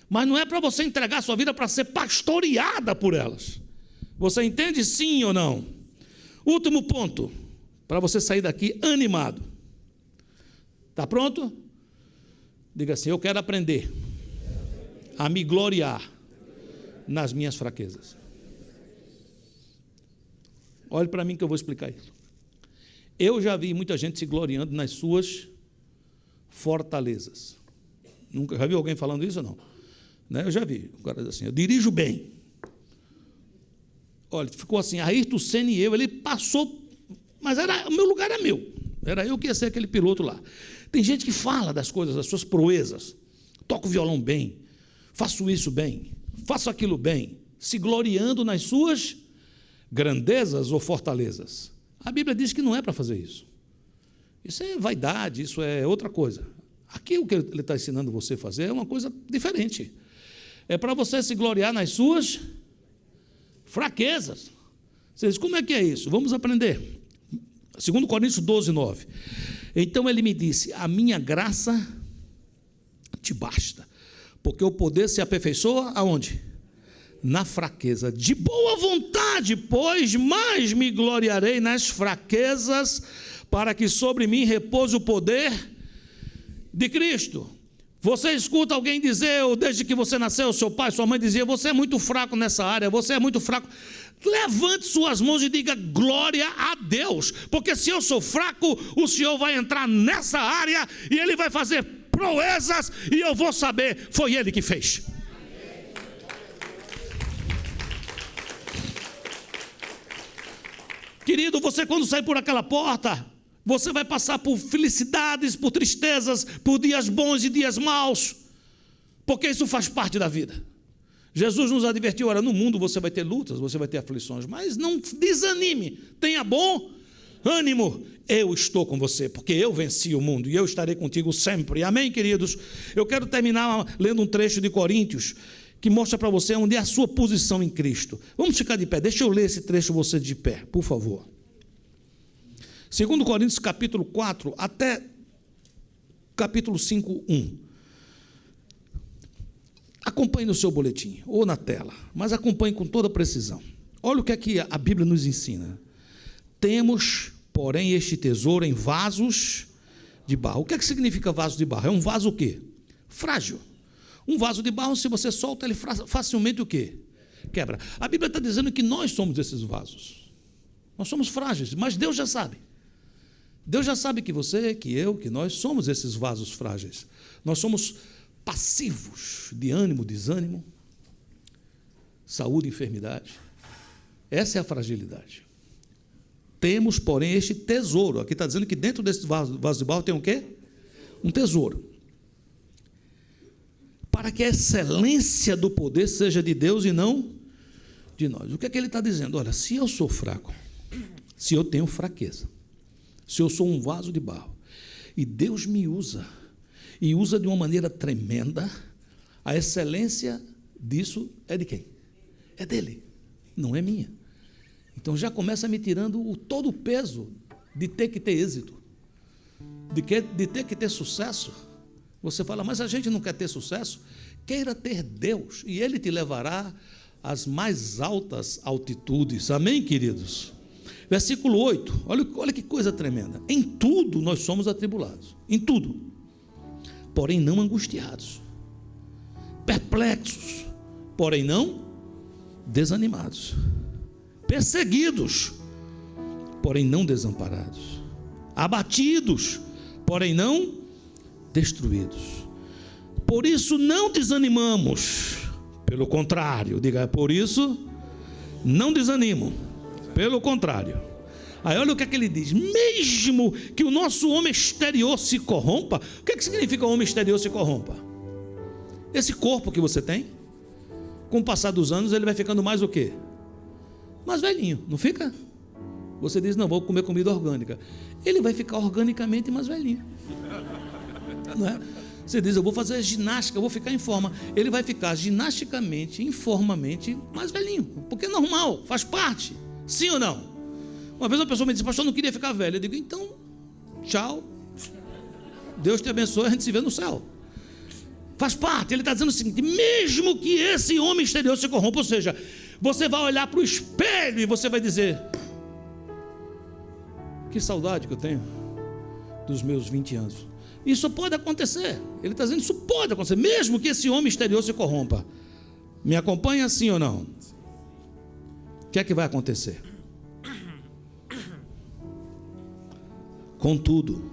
Mas não é para você entregar a sua vida para ser pastoreada por elas. Você entende sim ou não? Último ponto, para você sair daqui animado. Está pronto? Diga assim, eu quero aprender a me gloriar nas minhas fraquezas. Olhe para mim que eu vou explicar isso. Eu já vi muita gente se gloriando nas suas fortalezas. Nunca, já viu alguém falando isso ou não? Né? Eu já vi. O cara diz assim, eu dirijo bem. Olha, ficou assim, Ayrton Senna e eu, ele passou, mas o meu lugar era meu. Era eu que ia ser aquele piloto lá. Tem gente que fala das coisas, das suas proezas. Toco o violão bem, faço isso bem, faço aquilo bem, se gloriando nas suas grandezas ou fortalezas. A Bíblia diz que não é para fazer isso. Isso é vaidade, isso é outra coisa. Aqui o que ele está ensinando você a fazer é uma coisa diferente. É para você se gloriar nas suas fraquezas. Você diz, como é que é isso? Vamos aprender. 2 Coríntios 12, 9. Então ele me disse, a minha graça te basta, porque o poder se aperfeiçoa aonde? Na fraqueza. De boa vontade, pois, mais me gloriarei nas fraquezas, para que sobre mim repouse o poder de Cristo. Você escuta alguém dizer, ou desde que você nasceu, seu pai, sua mãe dizia, você é muito fraco nessa área, você é muito fraco. Levante suas mãos e diga glória a Deus, porque se eu sou fraco, o Senhor vai entrar nessa área e Ele vai fazer proezas e eu vou saber, foi Ele que fez. Querido, você quando sair por aquela porta, você vai passar por felicidades, por tristezas, por dias bons e dias maus, porque isso faz parte da vida. Jesus nos advertiu, olha, no mundo você vai ter lutas, você vai ter aflições, mas não desanime, tenha bom ânimo, eu estou com você, porque eu venci o mundo e eu estarei contigo sempre, amém, queridos? Eu quero terminar lendo um trecho de Coríntios, que mostra para você onde é a sua posição em Cristo. Vamos ficar de pé, deixa eu ler esse trecho você de pé, por favor. 2 Coríntios capítulo 4 até capítulo 5, 1. Acompanhe no seu boletim, ou na tela, mas acompanhe com toda precisão. Olha o que é que a Bíblia nos ensina. Temos, porém, este tesouro em vasos de barro. O que é que significa vaso de barro? É um vaso o quê? Frágil. Um vaso de barro, se você solta, ele facilmente o quê? Quebra. A Bíblia está dizendo que nós somos esses vasos. Nós somos frágeis, mas Deus já sabe. Deus já sabe que você, que eu, que nós somos esses vasos frágeis. Nós somos passivos de ânimo, desânimo, saúde e enfermidade. Essa é a fragilidade. Temos, porém, este tesouro. Aqui está dizendo que dentro desse vaso de barro tem o quê? Um tesouro. Para que a excelência do poder seja de Deus e não de nós. O que é que ele está dizendo? Olha, se eu sou fraco, se eu tenho fraqueza, se eu sou um vaso de barro, e Deus me usa, e usa de uma maneira tremenda, a excelência disso é de quem? É dele, não é minha. Então já começa me tirando todo o peso de ter que ter êxito, de ter que ter sucesso. Você fala, mas a gente não quer ter sucesso? Queira ter Deus, e Ele te levará às mais altas altitudes. Amém, queridos? Versículo 8, olha que coisa tremenda. Em tudo nós somos atribulados, em tudo, porém não angustiados, perplexos, porém não desanimados, perseguidos, porém não desamparados, abatidos, porém não destruídos. Por isso não desanimamos, pelo contrário, diga, por isso não desanimo, pelo contrário. Aí olha o que é que ele diz, mesmo que o nosso homem exterior se corrompa. O que é que significa o homem exterior se corrompa? Esse corpo que você tem, com o passar dos anos ele vai ficando mais o quê? Mais velhinho, não fica? Você diz, não, vou comer comida orgânica. Ele vai ficar organicamente mais velhinho. Não é? Você diz, eu vou fazer ginástica, eu vou ficar em forma. Ele vai ficar ginasticamente, informamente, mais velhinho. Porque é normal, faz parte. Sim ou não? Uma vez uma pessoa me disse, pastor, eu não queria ficar velho. Eu digo, então, tchau. Deus te abençoe, a gente se vê no céu. Faz parte. Ele está dizendo o seguinte, mesmo que esse homem exterior se corrompa, ou seja, você vai olhar para o espelho e você vai dizer, que saudade que eu tenho dos meus 20 anos. Isso pode acontecer. Ele está dizendo, isso pode acontecer, mesmo que esse homem exterior se corrompa. Me acompanha, sim ou não? O que é que vai acontecer? Contudo,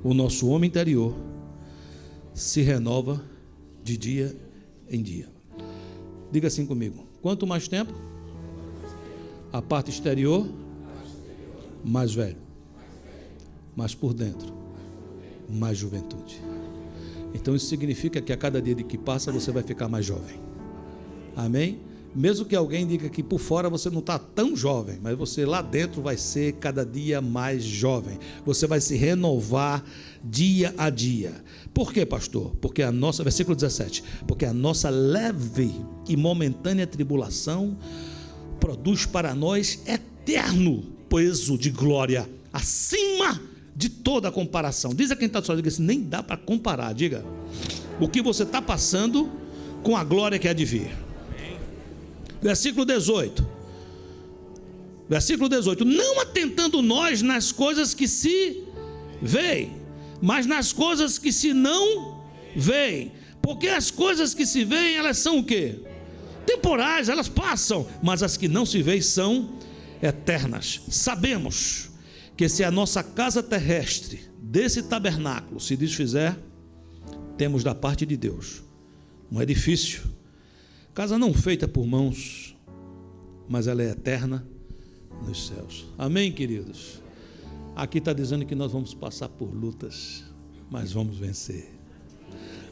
o nosso homem interior se renova de dia em dia. Diga assim comigo, quanto mais tempo, a parte exterior, mais velho, mas por dentro, mais juventude. Então isso significa que a cada dia de que passa você vai ficar mais jovem. Amém? Mesmo que alguém diga que por fora você não está tão jovem, mas você lá dentro vai ser cada dia mais jovem. Você vai se renovar dia a dia. Por quê, pastor? Porque a nossa, versículo 17, porque a nossa leve e momentânea tribulação produz para nós eterno peso de glória, acima de toda a comparação. Diz a quem está do seu lado, diga assim, nem dá para comparar, diga, o que você está passando com a glória que há de vir. Versículo 18, não atentando nós nas coisas que se veem, mas nas coisas que se não veem, porque as coisas que se veem, elas são o quê? Temporais, elas passam, mas as que não se veem são eternas. Sabemos que se a nossa casa terrestre desse tabernáculo se desfizer, temos da parte de Deus um edifício, casa não feita por mãos, mas ela é eterna nos céus. Amém, queridos? Aqui está dizendo que nós vamos passar por lutas, mas vamos vencer.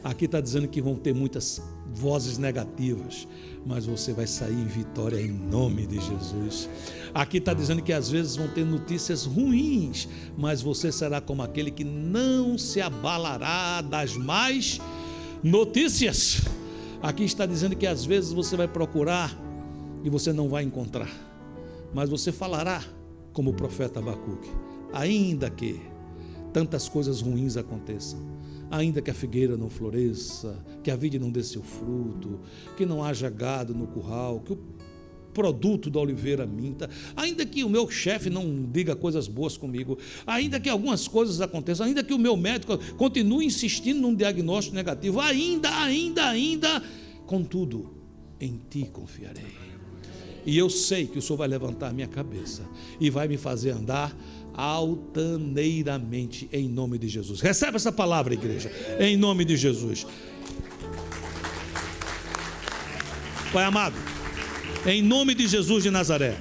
Aqui está dizendo que vão ter muitas vozes negativas, mas você vai sair em vitória em nome de Jesus. Aqui está dizendo que às vezes vão ter notícias ruins, mas você será como aquele que não se abalará das más notícias. Aqui está dizendo que às vezes você vai procurar e você não vai encontrar, mas você falará como o profeta Abacuque, ainda que tantas coisas ruins aconteçam, ainda que a figueira não floresça, que a vide não dê seu fruto, que não haja gado no curral, que o produto da oliveira minta, ainda que o meu chefe não diga coisas boas comigo, ainda que algumas coisas aconteçam, ainda que o meu médico continue insistindo num diagnóstico negativo, ainda, contudo, em ti confiarei. E eu sei que o Senhor vai levantar a minha cabeça e vai me fazer andar altaneiramente em nome de Jesus. Recebe essa palavra, igreja, em nome de Jesus. Pai amado, em nome de Jesus de Nazaré,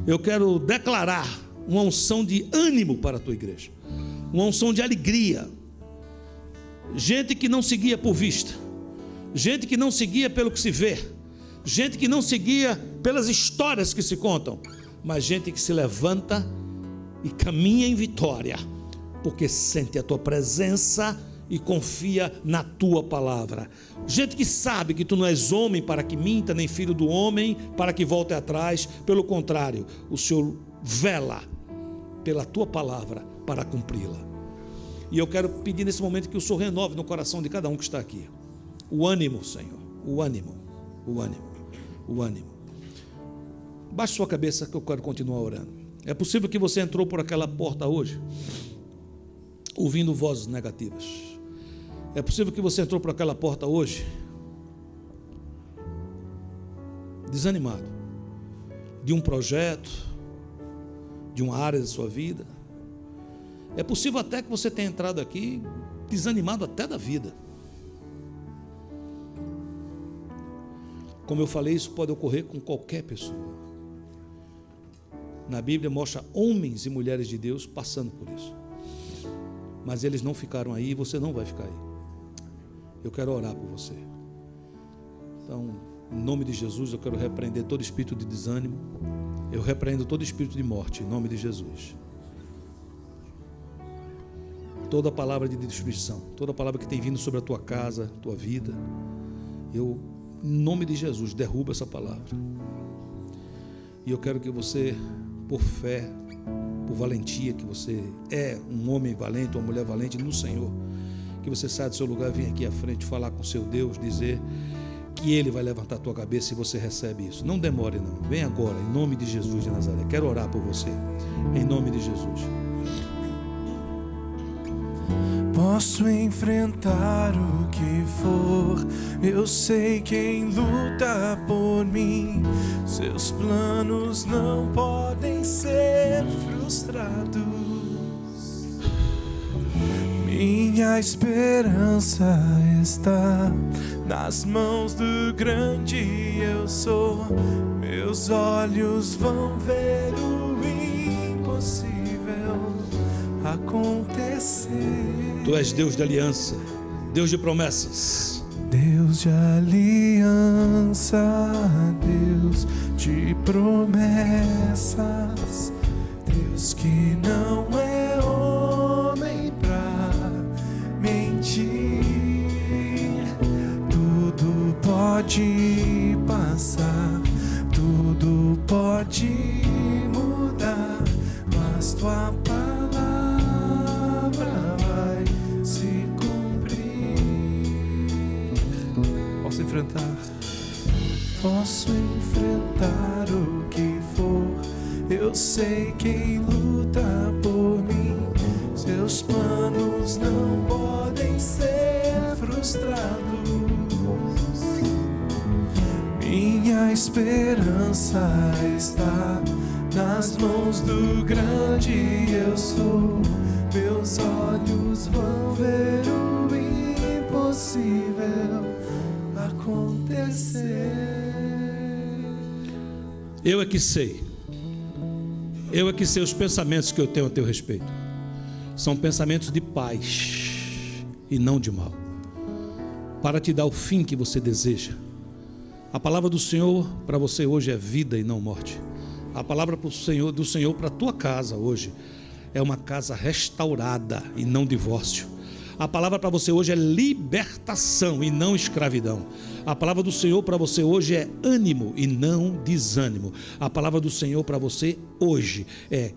eu quero declarar uma unção de ânimo para a tua igreja, uma unção de alegria. Gente que não seguia por vista, gente que não seguia pelo que se vê, gente que não seguia pelas histórias que se contam, mas gente que se levanta e caminha em vitória, porque sente a tua presença e confia na tua palavra. Gente que sabe que tu não és homem para que minta, nem filho do homem para que volte atrás. Pelo contrário, o Senhor vela pela tua palavra para cumpri-la. E eu quero pedir nesse momento que o Senhor renove no coração de cada um que está aqui o ânimo, Senhor, o ânimo. Baixe sua cabeça que eu quero continuar orando. É possível que você entrou por aquela porta hoje ouvindo vozes negativas. É possível que você entrou por aquela porta hoje desanimado de um projeto, de uma área da sua vida. É possível até que você tenha entrado aqui desanimado até da vida. Como eu falei, isso pode ocorrer com qualquer pessoa. Na Bíblia mostra homens e mulheres de Deus passando por isso. Mas eles não ficaram aí e você não vai ficar aí. Eu quero orar por você. Então, em nome de Jesus, eu quero repreender todo espírito de desânimo. Eu repreendo todo espírito de morte, em nome de Jesus. toda palavra de destruição, toda palavra que tem vindo sobre a tua casa, tua vida, eu, em nome de Jesus, derrubo essa palavra. E eu quero que você, por fé, por valentia, que você é um homem valente, uma mulher valente no Senhor, que você saia do seu lugar, venha aqui à frente falar com seu Deus, dizer que Ele vai levantar a tua cabeça e você recebe isso. Não demore não, vem agora, em nome de Jesus de Nazaré. Quero orar por você, em nome de Jesus. Posso enfrentar o que for, eu sei quem luta por mim. Seus planos não podem ser frustrados. Minha esperança está nas mãos do grande eu sou. Meus olhos vão ver o impossível acontecer. Tu és Deus de aliança, Deus de promessas. Deus de aliança, Deus de promessas, Deus que não é homem pra mentir. Tudo pode passar, tudo pode mudar, mas tua palavra vai se cumprir. Posso enfrentar? Posso enfrentar o que for, eu sei quem luta por mim. Seus planos não podem ser frustrados. Minha esperança está nas mãos do grande eu sou. Meus olhos vão ver o impossível acontecer. Eu é que sei os pensamentos que eu tenho a teu respeito. São pensamentos de paz e não de mal, para te dar o fim que você deseja. A palavra do Senhor para você hoje é vida e não morte. A palavra do Senhor para a tua casa hoje é uma casa restaurada e não divórcio. A palavra para você hoje é libertação e não escravidão. A palavra do Senhor para você hoje é ânimo e não desânimo. A palavra do Senhor para você hoje é: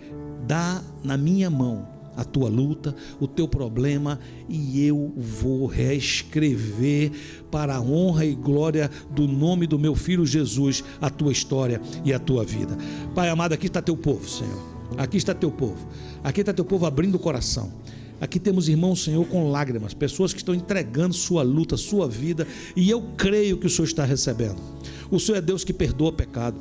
dá na minha mão a tua luta, o teu problema, e eu vou reescrever para a honra e glória do nome do meu Filho Jesus a tua história e a tua vida. Pai amado, aqui está teu povo, Senhor. Aqui está teu povo. Aqui está teu povo abrindo o coração. Aqui temos irmãos, Senhor, com lágrimas, pessoas que estão entregando sua luta, sua vida, e eu creio que o Senhor está recebendo. O Senhor é Deus que perdoa pecado.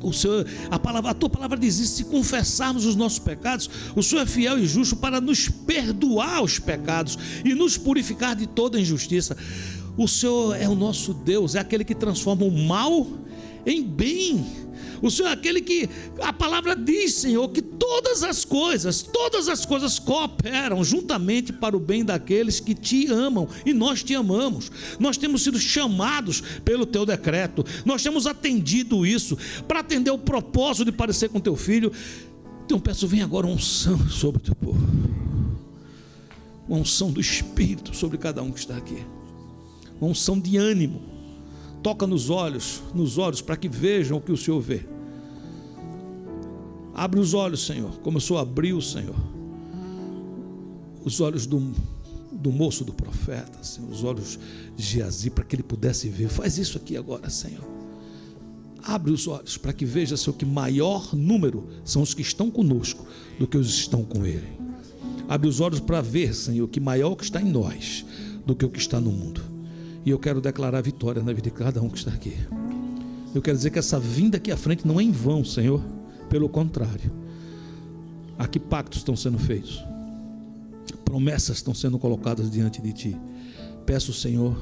O Senhor, a tua palavra diz isso: se confessarmos os nossos pecados, o Senhor é fiel e justo para nos perdoar os pecados e nos purificar de toda injustiça. O Senhor é o nosso Deus, é aquele que transforma o mal em bem. O Senhor é aquele que, a palavra diz, Senhor, que todas as coisas cooperam juntamente para o bem daqueles que te amam, e nós te amamos. Nós temos sido chamados pelo teu decreto, nós temos atendido isso, para atender o propósito de parecer com teu filho. Então peço, vem agora uma unção sobre o teu povo, uma unção do Espírito sobre cada um que está aqui, uma unção de ânimo. Toca nos olhos para que vejam o que o Senhor vê. Abre os olhos, Senhor, como o Senhor abriu, Senhor, os olhos do moço do profeta, Senhor, os olhos de Geazi, para que ele pudesse ver. Faz isso aqui agora, Senhor. Abre os olhos para que veja, Senhor, que maior número são os que estão conosco do que os que estão com ele. Abre os olhos para ver, Senhor, que maior o que está em nós do que o que está no mundo. E eu quero declarar vitória na vida de cada um que está aqui. Eu quero dizer que essa vinda aqui à frente não é em vão, Senhor. Pelo contrário, aqui pactos estão sendo feitos, promessas estão sendo colocadas diante de ti. Peço, Senhor,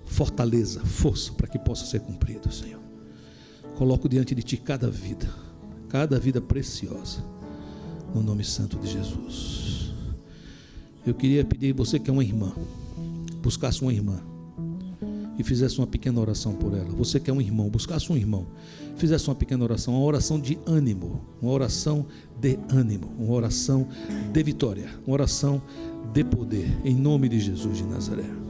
fortaleza, força para que possa ser cumprido, Senhor. Coloco diante de ti cada vida preciosa, no nome santo de Jesus. Eu queria pedir a você que é uma irmã, buscasse uma irmã e fizesse uma pequena oração por ela. Você que é um irmão, buscasse um irmão, fizesse uma pequena oração, uma oração de ânimo, uma oração de ânimo, uma oração de vitória, uma oração de poder, em nome de Jesus de Nazaré.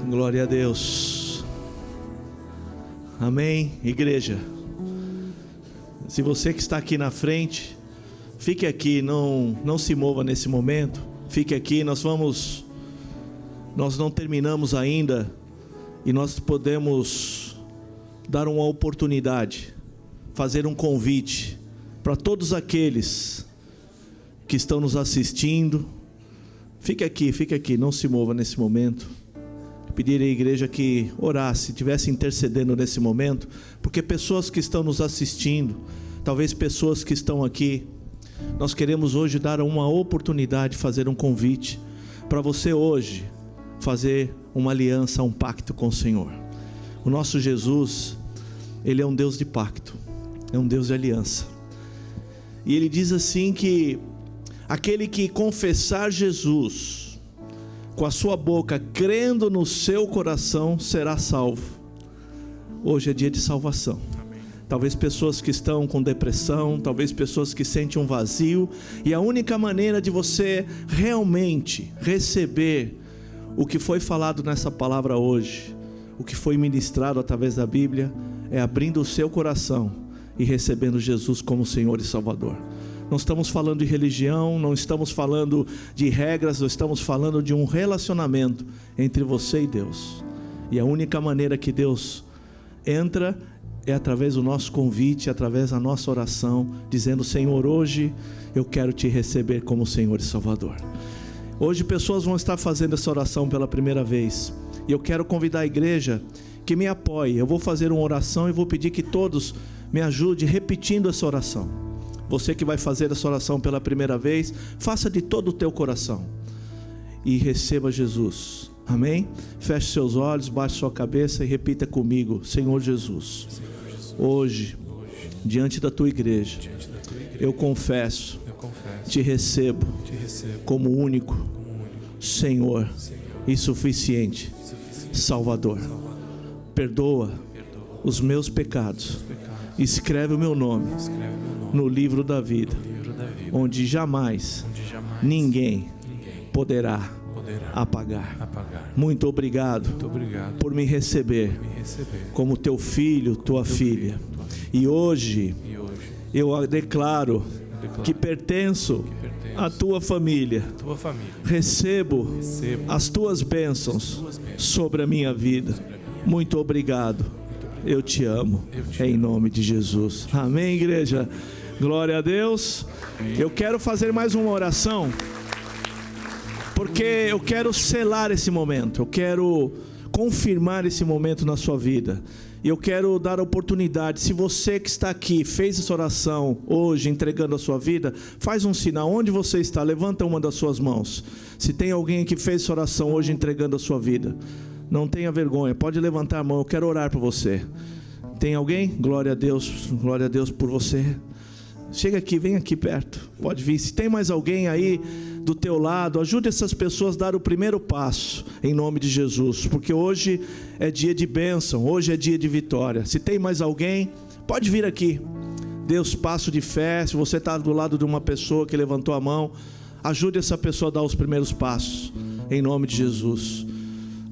Glória a Deus. Amém, igreja. Se você que está aqui na frente, fique aqui, não se mova nesse momento. Fique aqui, nós não terminamos ainda e nós podemos dar uma oportunidade, fazer um convite para todos aqueles que estão nos assistindo. Fique aqui, não se mova nesse momento. Pedir à igreja que orasse, estivesse intercedendo nesse momento, porque pessoas que estão nos assistindo, talvez pessoas que estão aqui, nós queremos hoje dar uma oportunidade, fazer um convite para você hoje fazer uma aliança, um pacto com o Senhor. O nosso Jesus, Ele é um Deus de pacto, é um Deus de aliança. E Ele diz assim que aquele que confessar Jesus com a sua boca, crendo no seu coração, será salvo. Hoje é dia de salvação. Amém. Talvez pessoas que estão com depressão, talvez pessoas que sentem um vazio, e a única maneira de você realmente receber o que foi falado nessa palavra hoje, o que foi ministrado através da Bíblia, é abrindo o seu coração e recebendo Jesus como Senhor e Salvador. Não estamos falando de religião, não estamos falando de regras, nós estamos falando de um relacionamento entre você e Deus. E a única maneira que Deus entra é através do nosso convite, através da nossa oração, dizendo: Senhor, hoje eu quero te receber como Senhor e Salvador. Hoje pessoas vão estar fazendo essa oração pela primeira vez, e eu quero convidar a igreja que me apoie. Eu vou fazer uma oração e vou pedir que todos me ajudem repetindo essa oração. Você que vai fazer essa oração pela primeira vez, faça de todo o teu coração e receba Jesus. Amém? Feche seus olhos, baixe sua cabeça e repita comigo: Senhor Jesus, hoje, diante da tua igreja, eu confesso, te recebo como único Senhor e suficiente Salvador. Perdoa os meus pecados, escreve o meu nome no livro da vida, onde jamais ninguém poderá apagar. Muito obrigado por me receber como teu filho, tua filha. E hoje eu declaro que pertenço à tua família. Recebo as tuas bênçãos sobre a minha vida. Muito obrigado. Eu te amo. Em nome de Jesus. Amém, igreja. Glória a Deus. Eu quero fazer mais uma oração, porque eu quero selar esse momento, eu quero confirmar esse momento na sua vida. E eu quero dar a oportunidade, se você que está aqui fez essa oração hoje, entregando a sua vida, faz um sinal, onde você está, levanta uma das suas mãos. Se tem alguém que fez essa oração hoje, entregando a sua vida, Não tenha vergonha, pode levantar a mão, eu quero orar por você. Tem alguém? Glória a Deus por você. Chega aqui, vem aqui perto, pode vir. Se tem mais alguém aí do teu lado, ajude essas pessoas a dar o primeiro passo, em nome de Jesus, porque hoje é dia de bênção, hoje é dia de vitória. Se tem mais alguém, pode vir aqui. Deus, passo de fé. Se você está do lado de uma pessoa que levantou a mão, ajude essa pessoa a dar os primeiros passos, em nome de Jesus.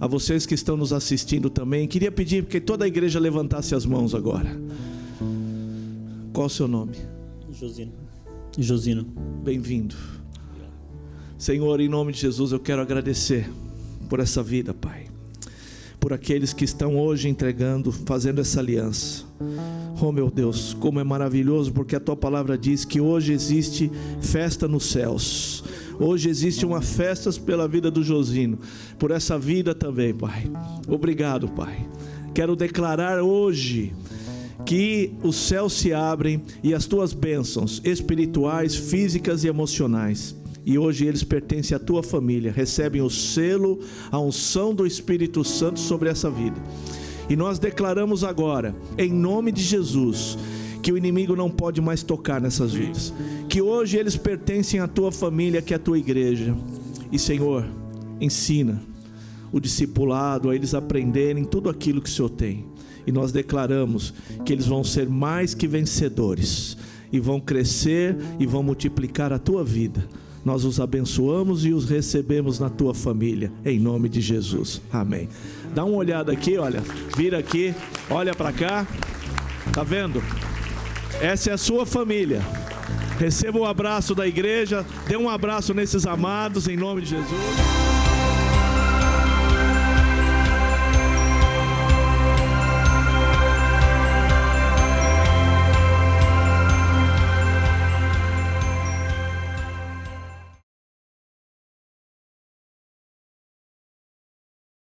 A vocês que estão nos assistindo também, queria pedir que toda a igreja levantasse as mãos agora. Qual o seu nome? Josino. Bem-vindo. Senhor, em nome de Jesus, eu quero agradecer por essa vida, Pai, por aqueles que estão hoje entregando, fazendo essa aliança. Oh meu Deus, como é maravilhoso, porque a Tua palavra diz que hoje existe festa nos céus. Hoje existe uma festa pela vida do Josino, por essa vida também, Pai. Obrigado, Pai. Quero declarar hoje que os céus se abrem e as Tuas bênçãos espirituais, físicas e emocionais, e hoje eles pertencem à Tua família, recebem o selo, a unção do Espírito Santo sobre essa vida. E nós declaramos agora, em nome de Jesus, que o inimigo não pode mais tocar nessas vidas, que hoje eles pertencem à Tua família, que é a Tua igreja. E Senhor, ensina o discipulado, a eles aprenderem tudo aquilo que o Senhor tem. E nós declaramos que eles vão ser mais que vencedores, e vão crescer e vão multiplicar a Tua vida. Nós os abençoamos e os recebemos na Tua família, em nome de Jesus, amém. Dá uma olhada aqui, olha, vira aqui, olha para cá, tá vendo? Essa é a sua família. Receba o abraço da igreja, dê um abraço nesses amados, em nome de Jesus.